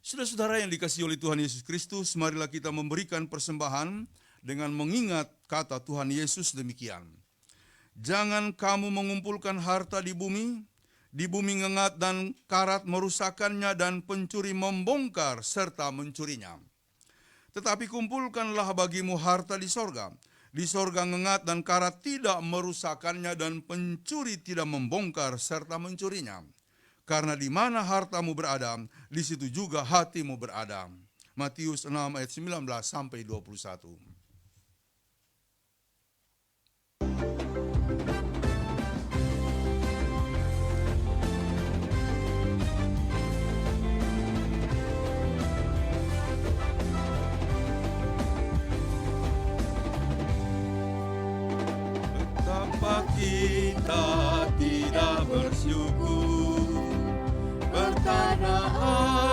Saudara-saudara yang dikasihi oleh Tuhan Yesus Kristus, marilah kita memberikan persembahan dengan mengingat kata Tuhan Yesus demikian. Jangan kamu mengumpulkan harta di bumi ngengat dan karat merusakkannya dan pencuri membongkar serta mencurinya. Tetapi kumpulkanlah bagimu harta di sorga. Di sorga ngengat dan karat tidak merusakkannya dan pencuri tidak membongkar serta mencurinya. Karena di mana hartamu berada, di situ juga hatimu berada. Matius 6 ayat 19 sampai 21. Betapa kita tidak bersyukur, bertanah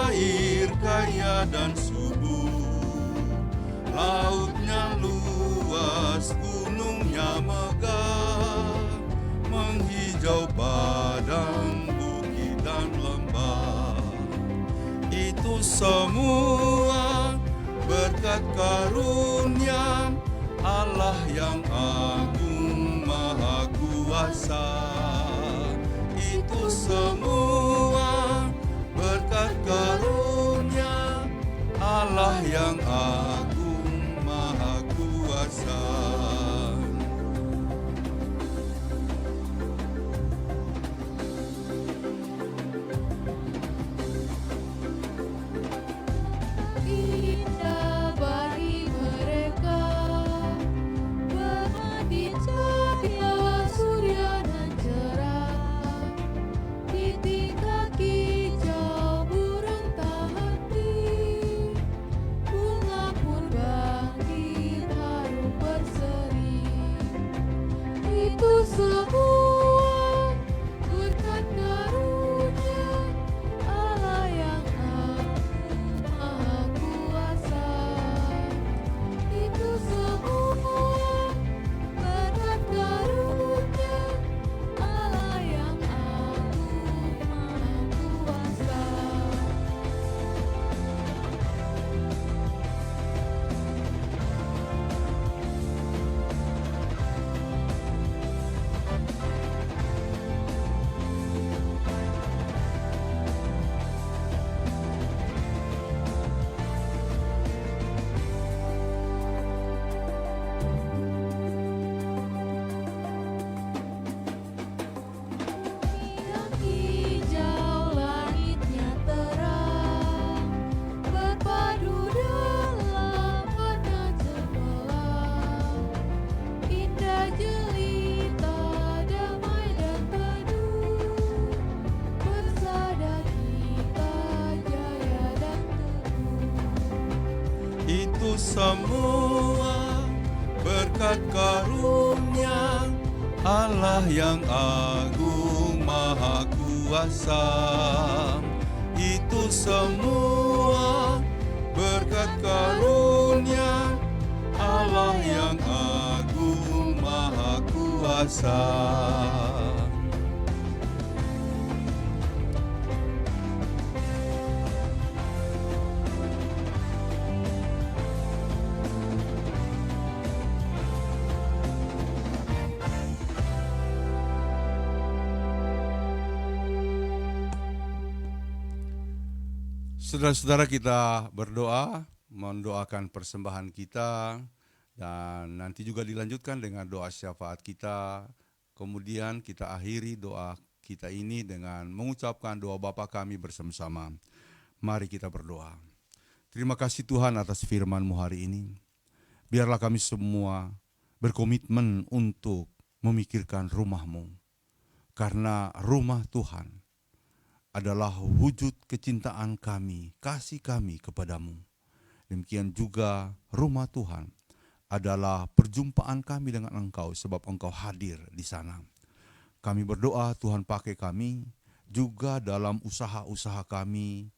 air kaya dan subur, lautnya luas, gunungnya megah, menghijau padang, bukit dan lembah. Itu semua berkat karunia Allah yang agung maha kuasa. Itu semua berkat karunia Allah yang agung maha kuasa. Indah bagi mereka, bermati cahaya surya dan semua berkat karunia Allah yang agung maha kuasa. Itu semua berkat karunia Allah yang agung maha kuasa. Saudara-saudara, kita berdoa, mendoakan persembahan kita, dan nanti juga dilanjutkan dengan doa syafaat kita. Kemudian kita akhiri doa kita ini dengan mengucapkan doa Bapa kami bersama-sama. Mari kita berdoa. Terima kasih Tuhan atas firman-Mu hari ini. Biarlah kami semua berkomitmen untuk memikirkan rumah-Mu. Karena rumah Tuhan adalah wujud kecintaan kami, kasih kami kepadamu. Demikian juga rumah Tuhan adalah perjumpaan kami dengan Engkau sebab Engkau hadir di sana. Kami berdoa Tuhan pakai kami juga dalam usaha-usaha kami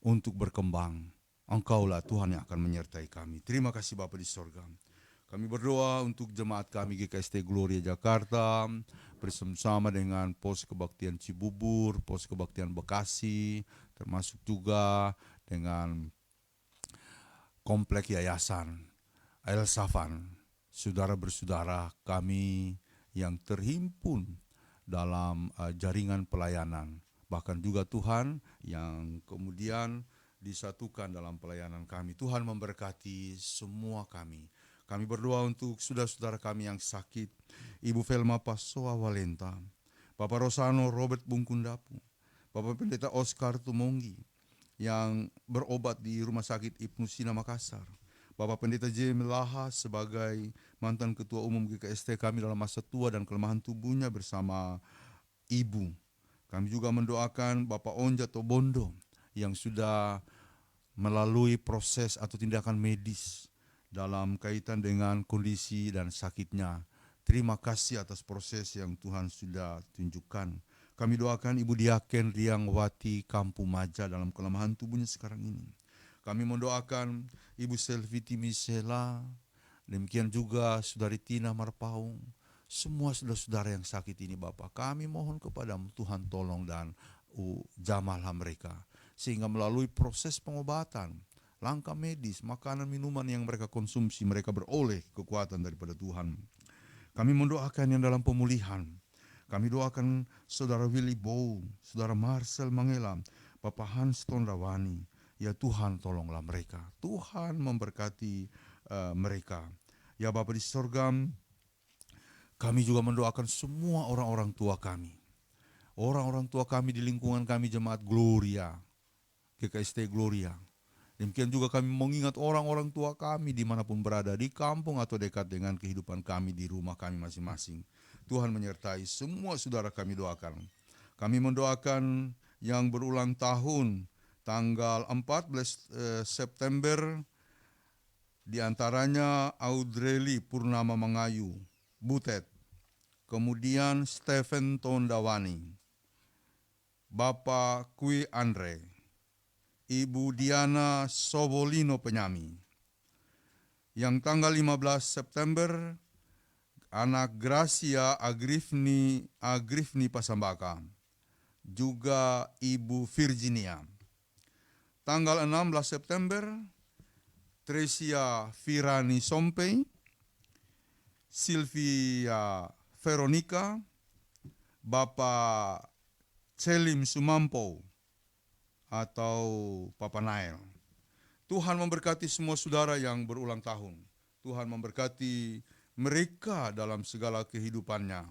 untuk berkembang. Engkaulah Tuhan yang akan menyertai kami. Terima kasih Bapa di sorga. Kami berdoa untuk jemaat kami GKST Gloria Jakarta bersama dengan Pos Kebaktian Cibubur, Pos Kebaktian Bekasi, termasuk juga dengan Komplek Yayasan El Safan, saudara bersaudara kami yang terhimpun dalam jaringan pelayanan. Bahkan juga Tuhan yang kemudian disatukan dalam pelayanan kami. Tuhan memberkati semua kami. Kami berdoa untuk saudara-saudara kami yang sakit, Ibu Velma Pasoa Walenta, Bapak Rosano Robert Bungkundapu, Bapak Pendeta Oscar Tumonggi yang berobat di Rumah Sakit Ibnu Sina Makassar, Bapak Pendeta J. Melaha sebagai mantan Ketua Umum GKST kami dalam masa tua dan kelemahan tubuhnya bersama Ibu. Kami juga mendoakan Bapak Onja Tobondo yang sudah melalui proses atau tindakan medis dalam kaitan dengan kondisi dan sakitnya. Terima kasih atas proses yang Tuhan sudah tunjukkan. Kami doakan Ibu Diaken Riangwati Kampu Maja dalam kelemahan tubuhnya sekarang ini. Kami mendoakan Ibu Selviti Misela, demikian juga Saudari Tina Marpaung, semua saudara-saudara yang sakit ini Bapak. Kami mohon kepadamu Tuhan tolong dan jamalah mereka. Sehingga melalui proses pengobatan, langkah medis, makanan, minuman yang mereka konsumsi, mereka beroleh kekuatan daripada Tuhan. Kami mendoakan yang dalam pemulihan. Kami doakan Saudara Willy Bow, Saudara Marcel Mangela, Bapak Hans Tondawani. Ya Tuhan tolonglah mereka. Tuhan memberkati mereka. Ya Bapa di sorga, kami juga mendoakan semua orang-orang tua kami. Orang-orang tua kami di lingkungan kami Jemaat Gloria, GKST Gloria. Demikian juga kami mengingat orang-orang tua kami dimanapun berada, di kampung atau dekat dengan kehidupan kami di rumah kami masing-masing. Tuhan menyertai semua saudara kami doakan. Kami mendoakan yang berulang tahun tanggal 14 September, diantaranya Audrey Purnama Mangayu, Butet, kemudian Stephen Tondawani, Bapak Kui Andre, Ibu Diana Sobolino Penyami. Yang tanggal 15 September, anak Gracia Agrifni Pasambaka, juga Ibu Virginia. Tanggal 16 September, Tresia Firani Sompei, Sylvia Veronica, Bapak Celim Sumampo, atau Papa Nael. Tuhan memberkati semua saudara yang berulang tahun. Tuhan memberkati mereka dalam segala kehidupannya.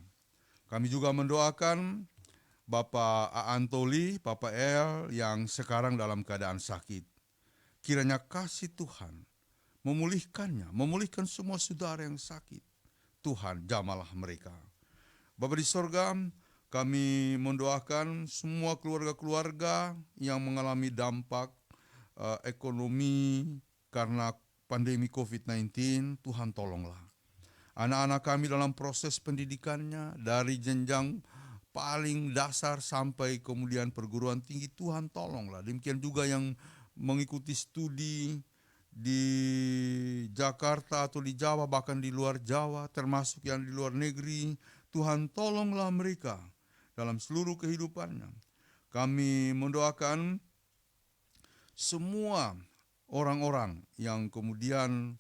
Kami juga mendoakan Bapak Antoli, Papa El yang sekarang dalam keadaan sakit. Kiranya kasih Tuhan memulihkan semua saudara yang sakit. Tuhan jamalah mereka. Bapa di sorga, kami mendoakan semua keluarga-keluarga yang mengalami dampak ekonomi karena pandemi COVID-19, Tuhan tolonglah. Anak-anak kami dalam proses pendidikannya dari jenjang paling dasar sampai kemudian perguruan tinggi, Tuhan tolonglah. Demikian juga yang mengikuti studi di Jakarta atau di Jawa, bahkan di luar Jawa, termasuk yang di luar negeri, Tuhan tolonglah mereka dalam seluruh kehidupannya. Kami mendoakan semua orang-orang yang kemudian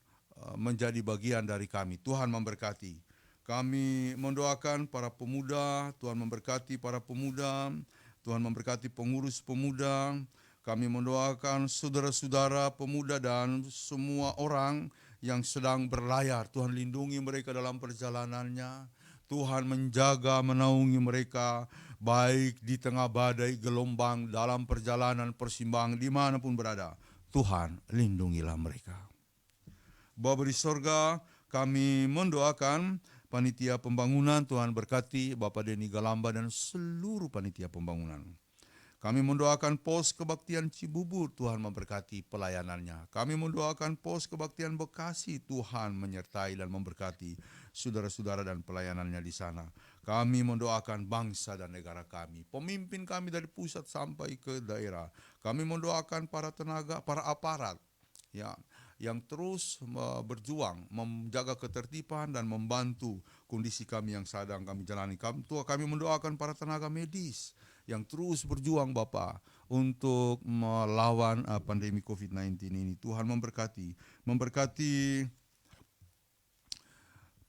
menjadi bagian dari kami. Tuhan memberkati. Kami mendoakan para pemuda, Tuhan memberkati para pemuda, Tuhan memberkati pengurus pemuda. Kami mendoakan saudara-saudara pemuda dan semua orang yang sedang berlayar. Tuhan lindungi mereka dalam perjalanannya. Tuhan menjaga, menaungi mereka, baik di tengah badai, gelombang, dalam perjalanan, persimpangan, dimanapun berada. Tuhan lindungilah mereka. Bapa di sorga, kami mendoakan panitia pembangunan, Tuhan berkati Bapak Denny Galamba dan seluruh panitia pembangunan. Kami mendoakan pos kebaktian Cibubur, Tuhan memberkati pelayanannya. Kami mendoakan pos kebaktian Bekasi, Tuhan menyertai dan memberkati saudara-saudara dan pelayanannya di sana. Kami mendoakan bangsa dan negara kami, pemimpin kami dari pusat sampai ke daerah. Kami mendoakan para tenaga, para aparat, ya, yang terus berjuang menjaga ketertiban dan membantu kondisi kami yang sedang kami jalani. Kami mendoakan para tenaga medis yang terus berjuang Bapa untuk melawan pandemi COVID-19 ini. Tuhan memberkati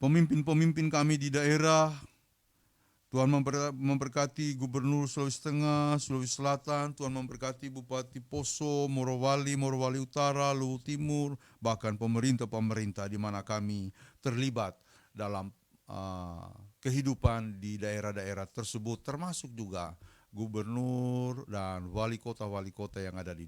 pemimpin-pemimpin kami di daerah. Tuhan memberkati Gubernur Sulawesi Tengah, Sulawesi Selatan. Tuhan memberkati Bupati Poso, Morowali Utara, Luwu Timur, bahkan pemerintah di mana kami terlibat dalam kehidupan di daerah-daerah tersebut, termasuk juga gubernur dan wali kota yang ada di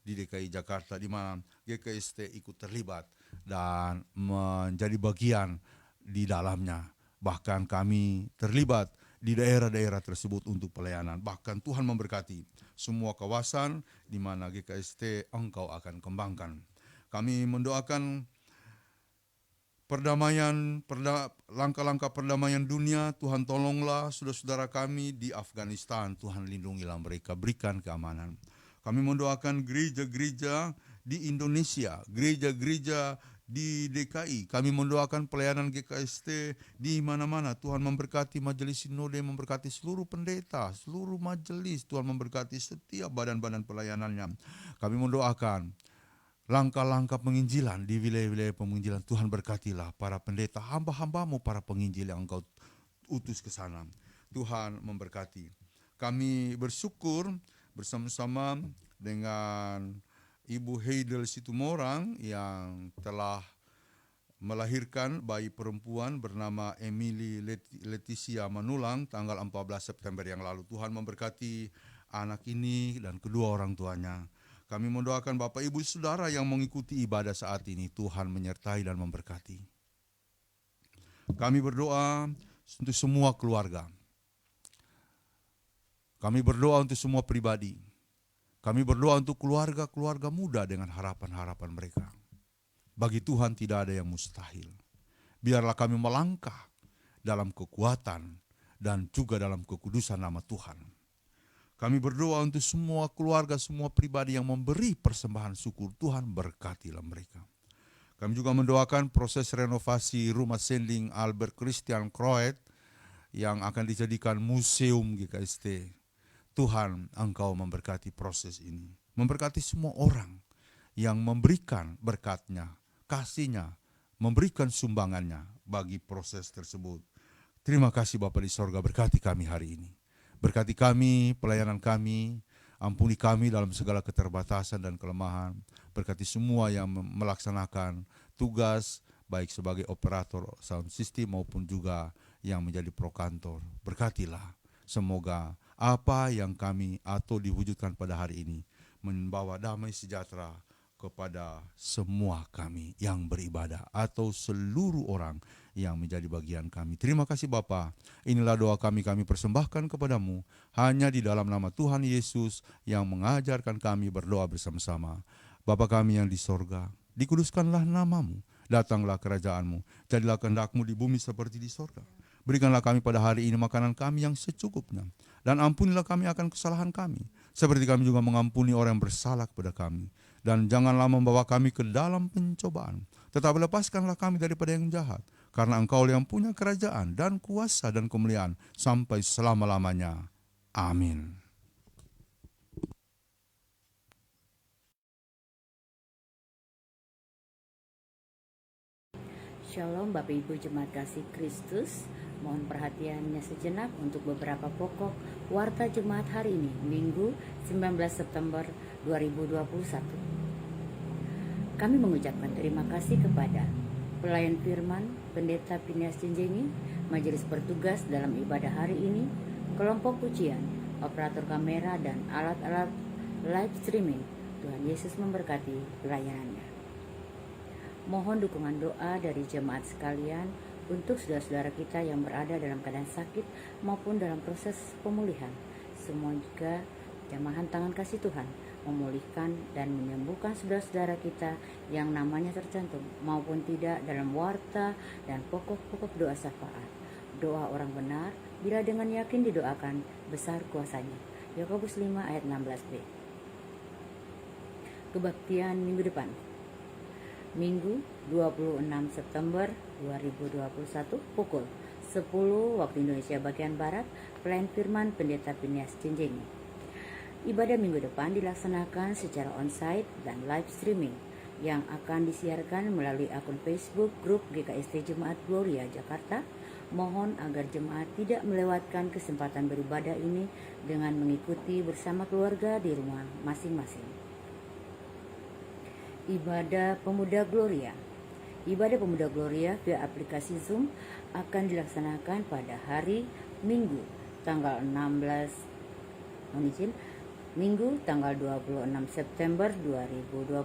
DKI Jakarta, di mana GKST ikut terlibat dan menjadi bagian di dalamnya. Bahkan kami terlibat di daerah-daerah tersebut untuk pelayanan. Bahkan Tuhan memberkati semua kawasan di mana GKST Engkau akan kembangkan. Kami mendoakan perdamaian, langkah-langkah perdamaian dunia. Tuhan tolonglah saudara-saudara kami di Afghanistan. Tuhan lindungilah mereka, berikan keamanan. Kami mendoakan gereja-gereja di Indonesia, gereja-gereja di DKI. Kami mendoakan pelayanan GKST di mana-mana. Tuhan memberkati majelis sinode, memberkati seluruh pendeta, seluruh majelis. Tuhan memberkati setiap badan-badan pelayanannya. Kami mendoakan langkah-langkah penginjilan di wilayah-wilayah penginjilan. Tuhan berkatilah para pendeta, hamba-hambamu, para penginjil yang Engkau utus ke sana. Tuhan memberkati. Kami bersyukur bersama-sama dengan Ibu Heidel Situmorang yang telah melahirkan bayi perempuan bernama Emily Leticia Manulang tanggal 14 September yang lalu. Tuhan memberkati anak ini dan kedua orang tuanya. Kami mendoakan Bapak Ibu Saudara yang mengikuti ibadah saat ini, Tuhan menyertai dan memberkati. Kami berdoa untuk semua keluarga. Kami berdoa untuk semua pribadi. Kami berdoa untuk keluarga-keluarga muda dengan harapan-harapan mereka. Bagi Tuhan tidak ada yang mustahil. Biarlah kami melangkah dalam kekuatan dan juga dalam kekudusan nama Tuhan. Kami berdoa untuk semua keluarga, semua pribadi yang memberi persembahan syukur. Tuhan berkatilah mereka. Kami juga mendoakan proses renovasi rumah sending Albert Christian Croet yang akan dijadikan museum GKST. Tuhan, Engkau memberkati proses ini. Memberkati semua orang yang memberikan berkatnya, kasihnya, memberikan sumbangannya bagi proses tersebut. Terima kasih Bapa di sorga, berkati kami hari ini. Berkati kami, pelayanan kami, ampuni kami dalam segala keterbatasan dan kelemahan. Berkati semua yang melaksanakan tugas, baik sebagai operator sound system maupun juga yang menjadi prokantor. Berkatilah, semoga apa yang kami atau diwujudkan pada hari ini membawa damai sejahtera kepada semua kami yang beribadah atau seluruh orang yang menjadi bagian kami. Terima kasih Bapa. Inilah doa kami persembahkan kepadamu hanya di dalam nama Tuhan Yesus yang mengajarkan kami berdoa bersama-sama. Bapa kami yang di sorga, dikuduskanlah namamu, datanglah kerajaanmu, jadilah kehendak-mu di bumi seperti di sorga. Berikanlah kami pada hari ini makanan kami yang secukupnya, dan ampunilah kami akan kesalahan kami, seperti kami juga mengampuni orang yang bersalah kepada kami. Dan janganlah membawa kami ke dalam pencobaan, tetapi lepaskanlah kami daripada yang jahat, karena Engkau yang punya kerajaan dan kuasa dan kemuliaan sampai selama-lamanya. Amin. Shalom Bapak Ibu Jemaat Kasih Kristus, mohon perhatiannya sejenak untuk beberapa pokok warta jemaat hari ini, Minggu 19 September 2021. Kami mengucapkan terima kasih kepada pelayan firman, Pendeta Phineas Cinjengi, majelis bertugas dalam ibadah hari ini, kelompok pujian, operator kamera dan alat-alat live streaming. Tuhan Yesus memberkati pelayanannya. Mohon dukungan doa dari jemaat sekalian untuk saudara-saudara kita yang berada dalam keadaan sakit maupun dalam proses pemulihan. Semoga jamahan tangan kasih Tuhan memulihkan dan menyembuhkan saudara-saudara kita yang namanya tercantum maupun tidak dalam warta dan pokok-pokok doa syafaat. Doa orang benar bila dengan yakin didoakan besar kuasanya. Yakobus 5 ayat 16b. Kebaktian minggu depan, Minggu 26 September 2021 pukul 10 waktu Indonesia bagian Barat, pelayan firman Pendeta Phineas Cinjengi. Ibadah minggu depan dilaksanakan secara onsite dan live streaming yang akan disiarkan melalui akun Facebook grup GKST Jemaat Gloria Jakarta. Mohon agar jemaat tidak melewatkan kesempatan beribadah ini dengan mengikuti bersama keluarga di rumah masing-masing. Ibadah Pemuda Gloria. Ibadah Pemuda Gloria via aplikasi Zoom akan dilaksanakan pada hari Minggu tanggal 26 September 2021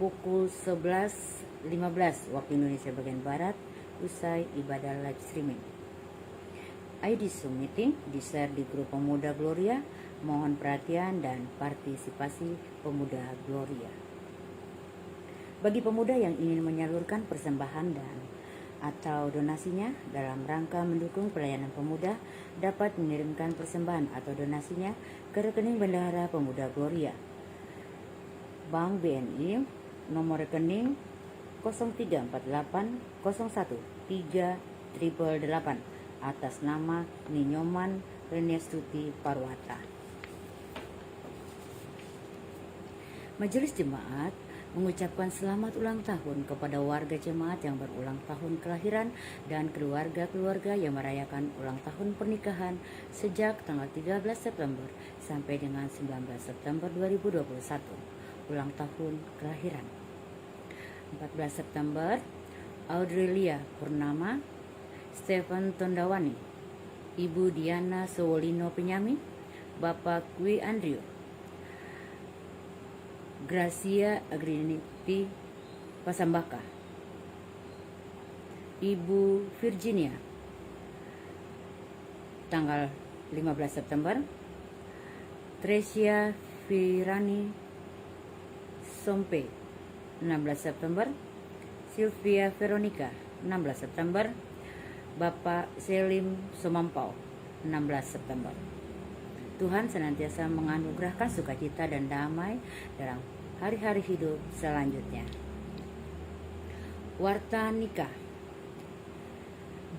pukul 11.15 waktu Indonesia bagian Barat usai ibadah live streaming. ID Zoom meeting di-share di grup Pemuda Gloria. Mohon perhatian dan partisipasi Pemuda Gloria. Bagi pemuda yang ingin menyalurkan persembahan dan atau donasinya dalam rangka mendukung pelayanan pemuda, dapat mengirimkan persembahan atau donasinya ke rekening Bendahara Pemuda Gloria. Bank BNI, nomor rekening 0348013888 atas nama Ninyoman Renestuti Parwata. Majelis Jemaat mengucapkan selamat ulang tahun kepada warga jemaat yang berulang tahun kelahiran dan keluarga-keluarga yang merayakan ulang tahun pernikahan sejak tanggal 13 September sampai dengan 19 September 2021. Ulang tahun kelahiran. 14 September, Audrelia Purnama, Stephen Tondawani, Ibu Diana Sowolino Penyami, Bapak Kwi Andrew, Gracia Agriniti Pasambaka, Ibu Virginia, tanggal 15 September, Tresia Firani Sompe, 16 September, Sylvia Veronica, 16 September, Bapak Selim Somampau, 16 September. Tuhan senantiasa menganugerahkan sukacita dan damai dalam hari-hari hidup selanjutnya. Warta nikah.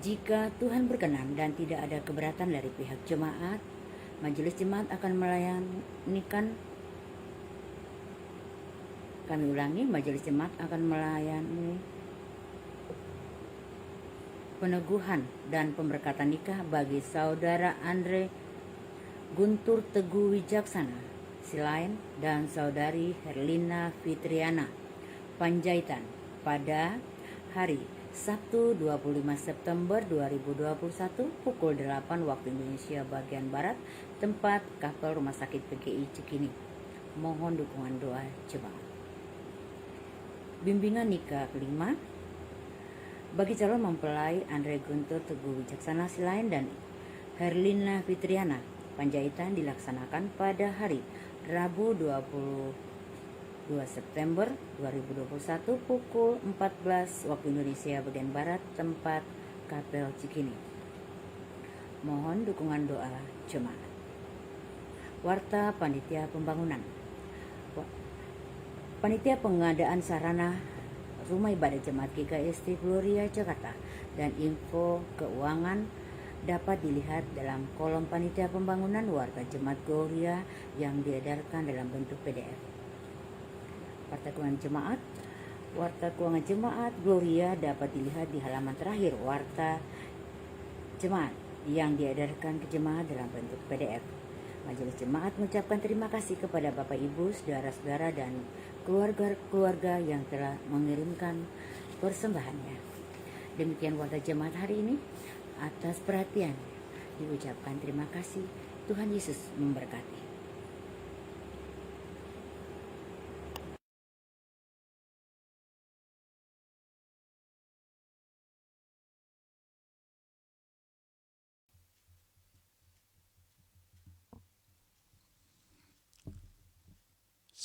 Jika Tuhan berkenan dan tidak ada keberatan dari pihak jemaat, majelis jemaat akan melayanikan. Majelis jemaat akan melayani peneguhan dan pemberkatan nikah bagi saudara Andre Guntur Teguh Wijaksana Silain dan saudari Herlina Fitriana Panjaitan pada hari Sabtu 25 September 2021 pukul 8 waktu Indonesia bagian Barat, tempat kapel Rumah Sakit PGI Cikini. Mohon dukungan doa jemaat. Bimbingan nikah kelima bagi calon mempelai Andre Guntur Teguh Wijaksana Silain dan Herlina Fitriana Panjaitan dilaksanakan pada hari Rabu 25 2 September 2021 pukul 14 waktu Indonesia bagian Barat, tempat Kapel Cikini. Mohon dukungan doa jemaat. Warta Panitia Pembangunan. Panitia Pengadaan Sarana Rumah Ibadah Jemaat GKST Gloria Jakarta dan info keuangan dapat dilihat dalam kolom Panitia Pembangunan Warta Jemaat Gloria yang diedarkan dalam bentuk PDF. Warta Keuangan Jemaat. Warta Keuangan Jemaat Gloria dapat dilihat di halaman terakhir Warta Jemaat yang diedarkan ke jemaat dalam bentuk PDF. Majelis Jemaat mengucapkan terima kasih kepada Bapak Ibu, saudara-saudara dan keluarga-keluarga yang telah mengirimkan persembahannya. Demikian Warta Jemaat hari ini. Atas perhatian diucapkan terima kasih. Tuhan Yesus memberkati.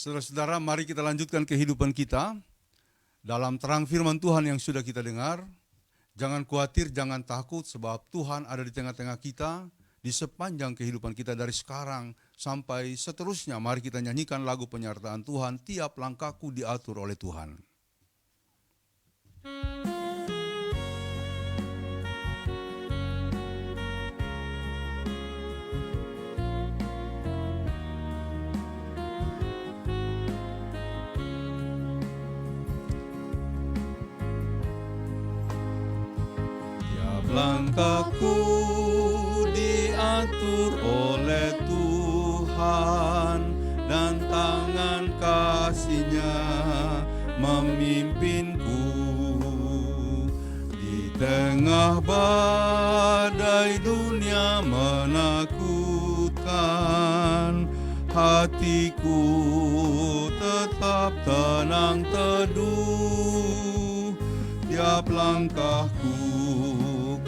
Saudara-saudara, mari kita lanjutkan kehidupan kita dalam terang firman Tuhan yang sudah kita dengar. Jangan khawatir, jangan takut, sebab Tuhan ada di tengah-tengah kita di sepanjang kehidupan kita dari sekarang sampai seterusnya. Mari kita nyanyikan lagu penyertaan Tuhan, tiap langkahku diatur oleh Tuhan. Langkahku diatur oleh Tuhan dan tangan kasih-Nya memimpinku di tengah badai dunia menakutkan. Hatiku tetap tenang teduh, tiap langkahku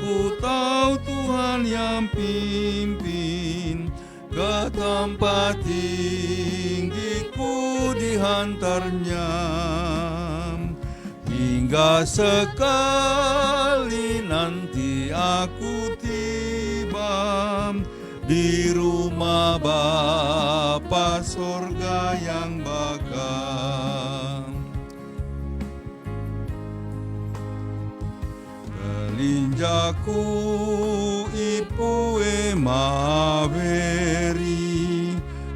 ku tahu Tuhan yang pimpin, ke tempat tinggi ku dihantarnya. Hingga sekali nanti aku tiba di rumah Bapa sorga yang bakal. Linjaku ipue maveri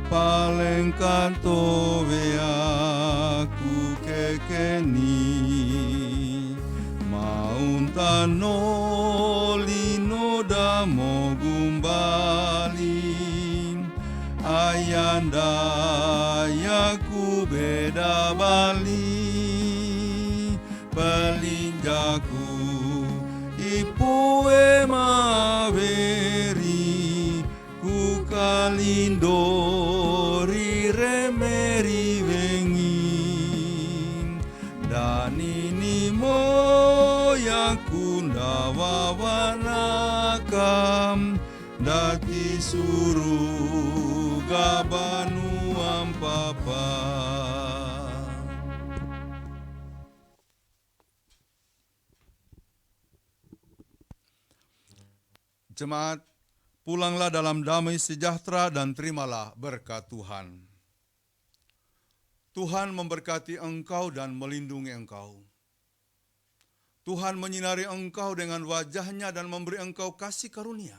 paling kantowe aku kekeni mauntano lino damo gumbali ayanda yaku beda bali pelinjaku ipue maveri ku kalindori remeri wengi dan ini moyaku ndawawanakam dati suruga banu ampapa. Jemaat, pulanglah dalam damai sejahtera dan terimalah berkat Tuhan. Tuhan memberkati engkau dan melindungi engkau. Tuhan menyinari engkau dengan wajah-Nya dan memberi engkau kasih karunia.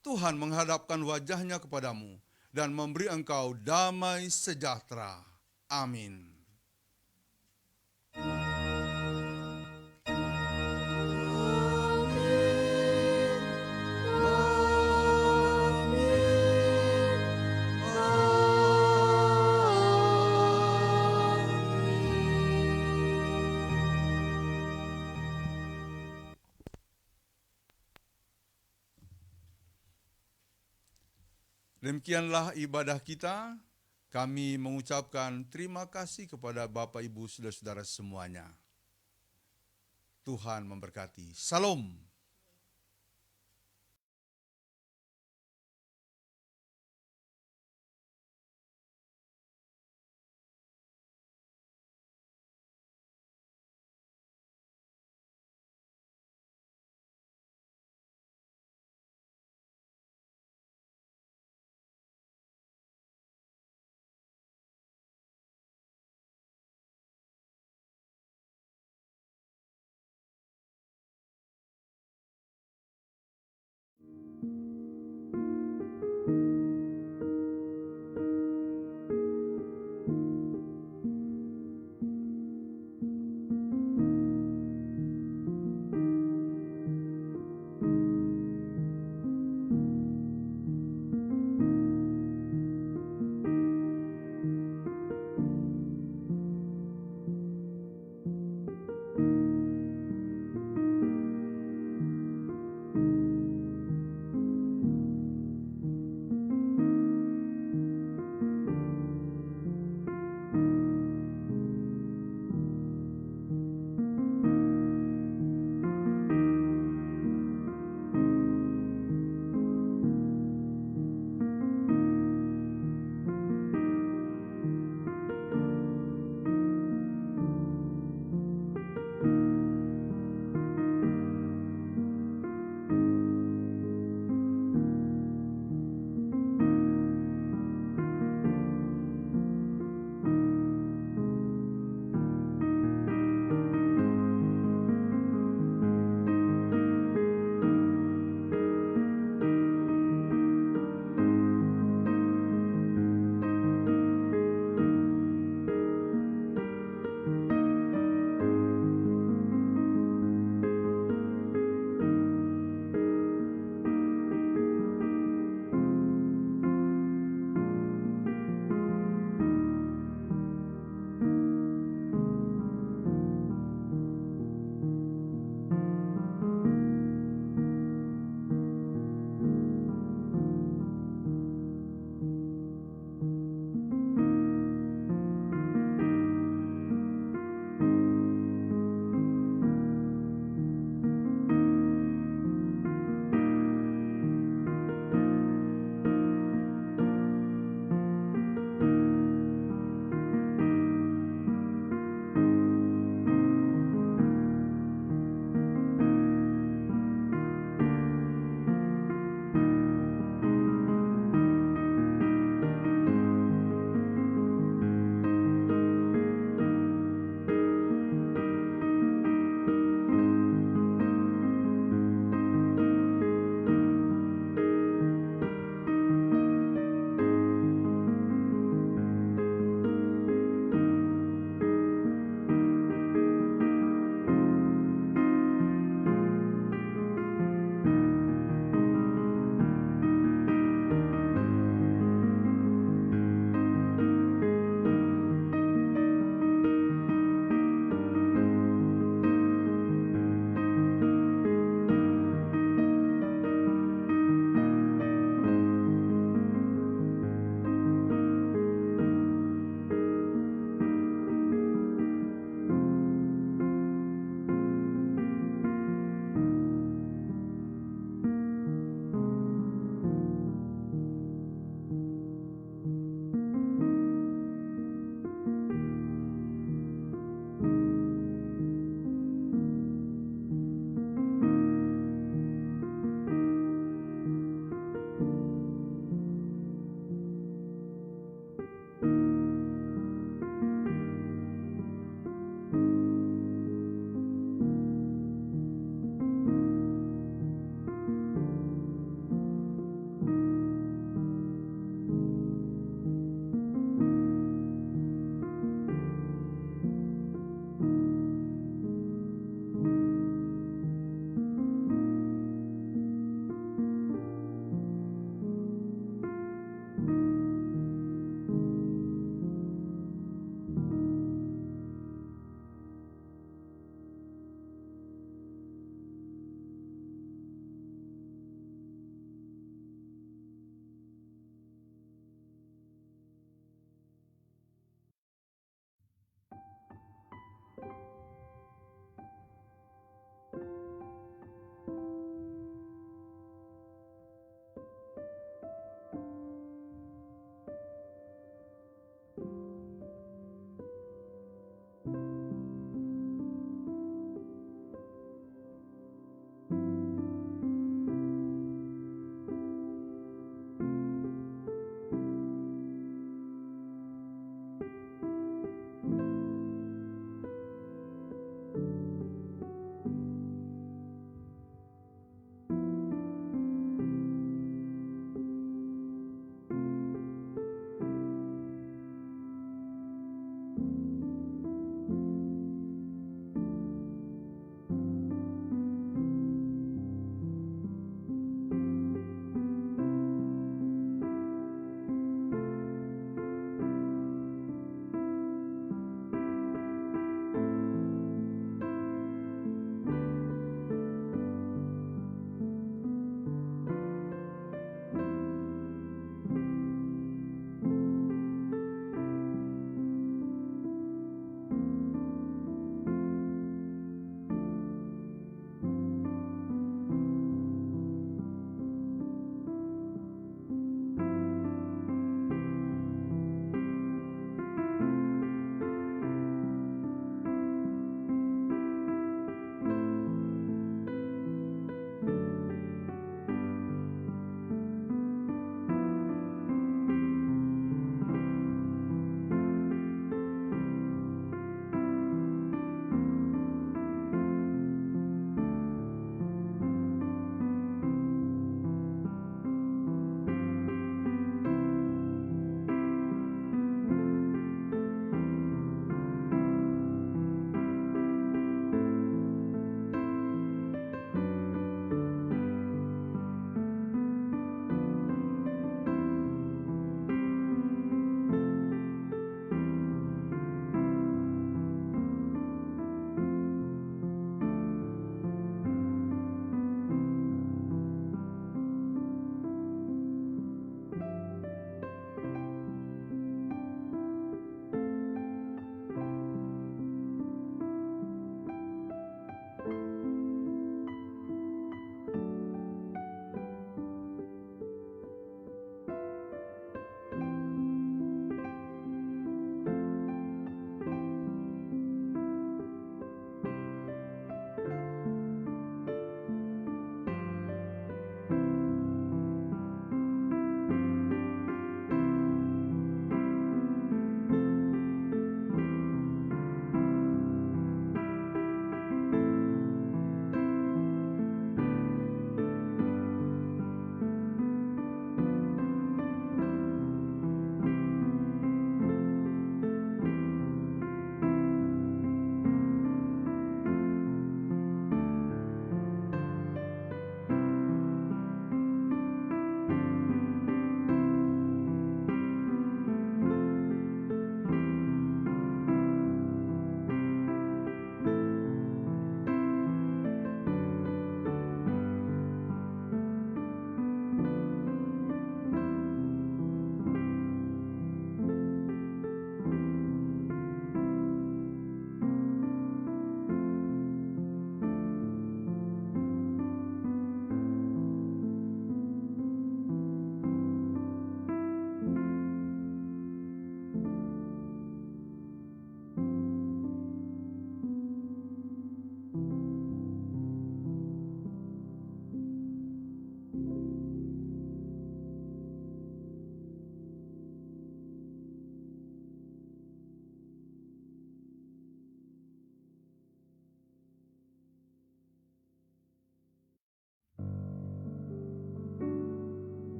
Tuhan menghadapkan wajah-Nya kepadamu dan memberi engkau damai sejahtera. Amin. Demikianlah ibadah kita. Kami mengucapkan terima kasih kepada Bapak, Ibu, saudara-saudara semuanya. Tuhan memberkati. Salam.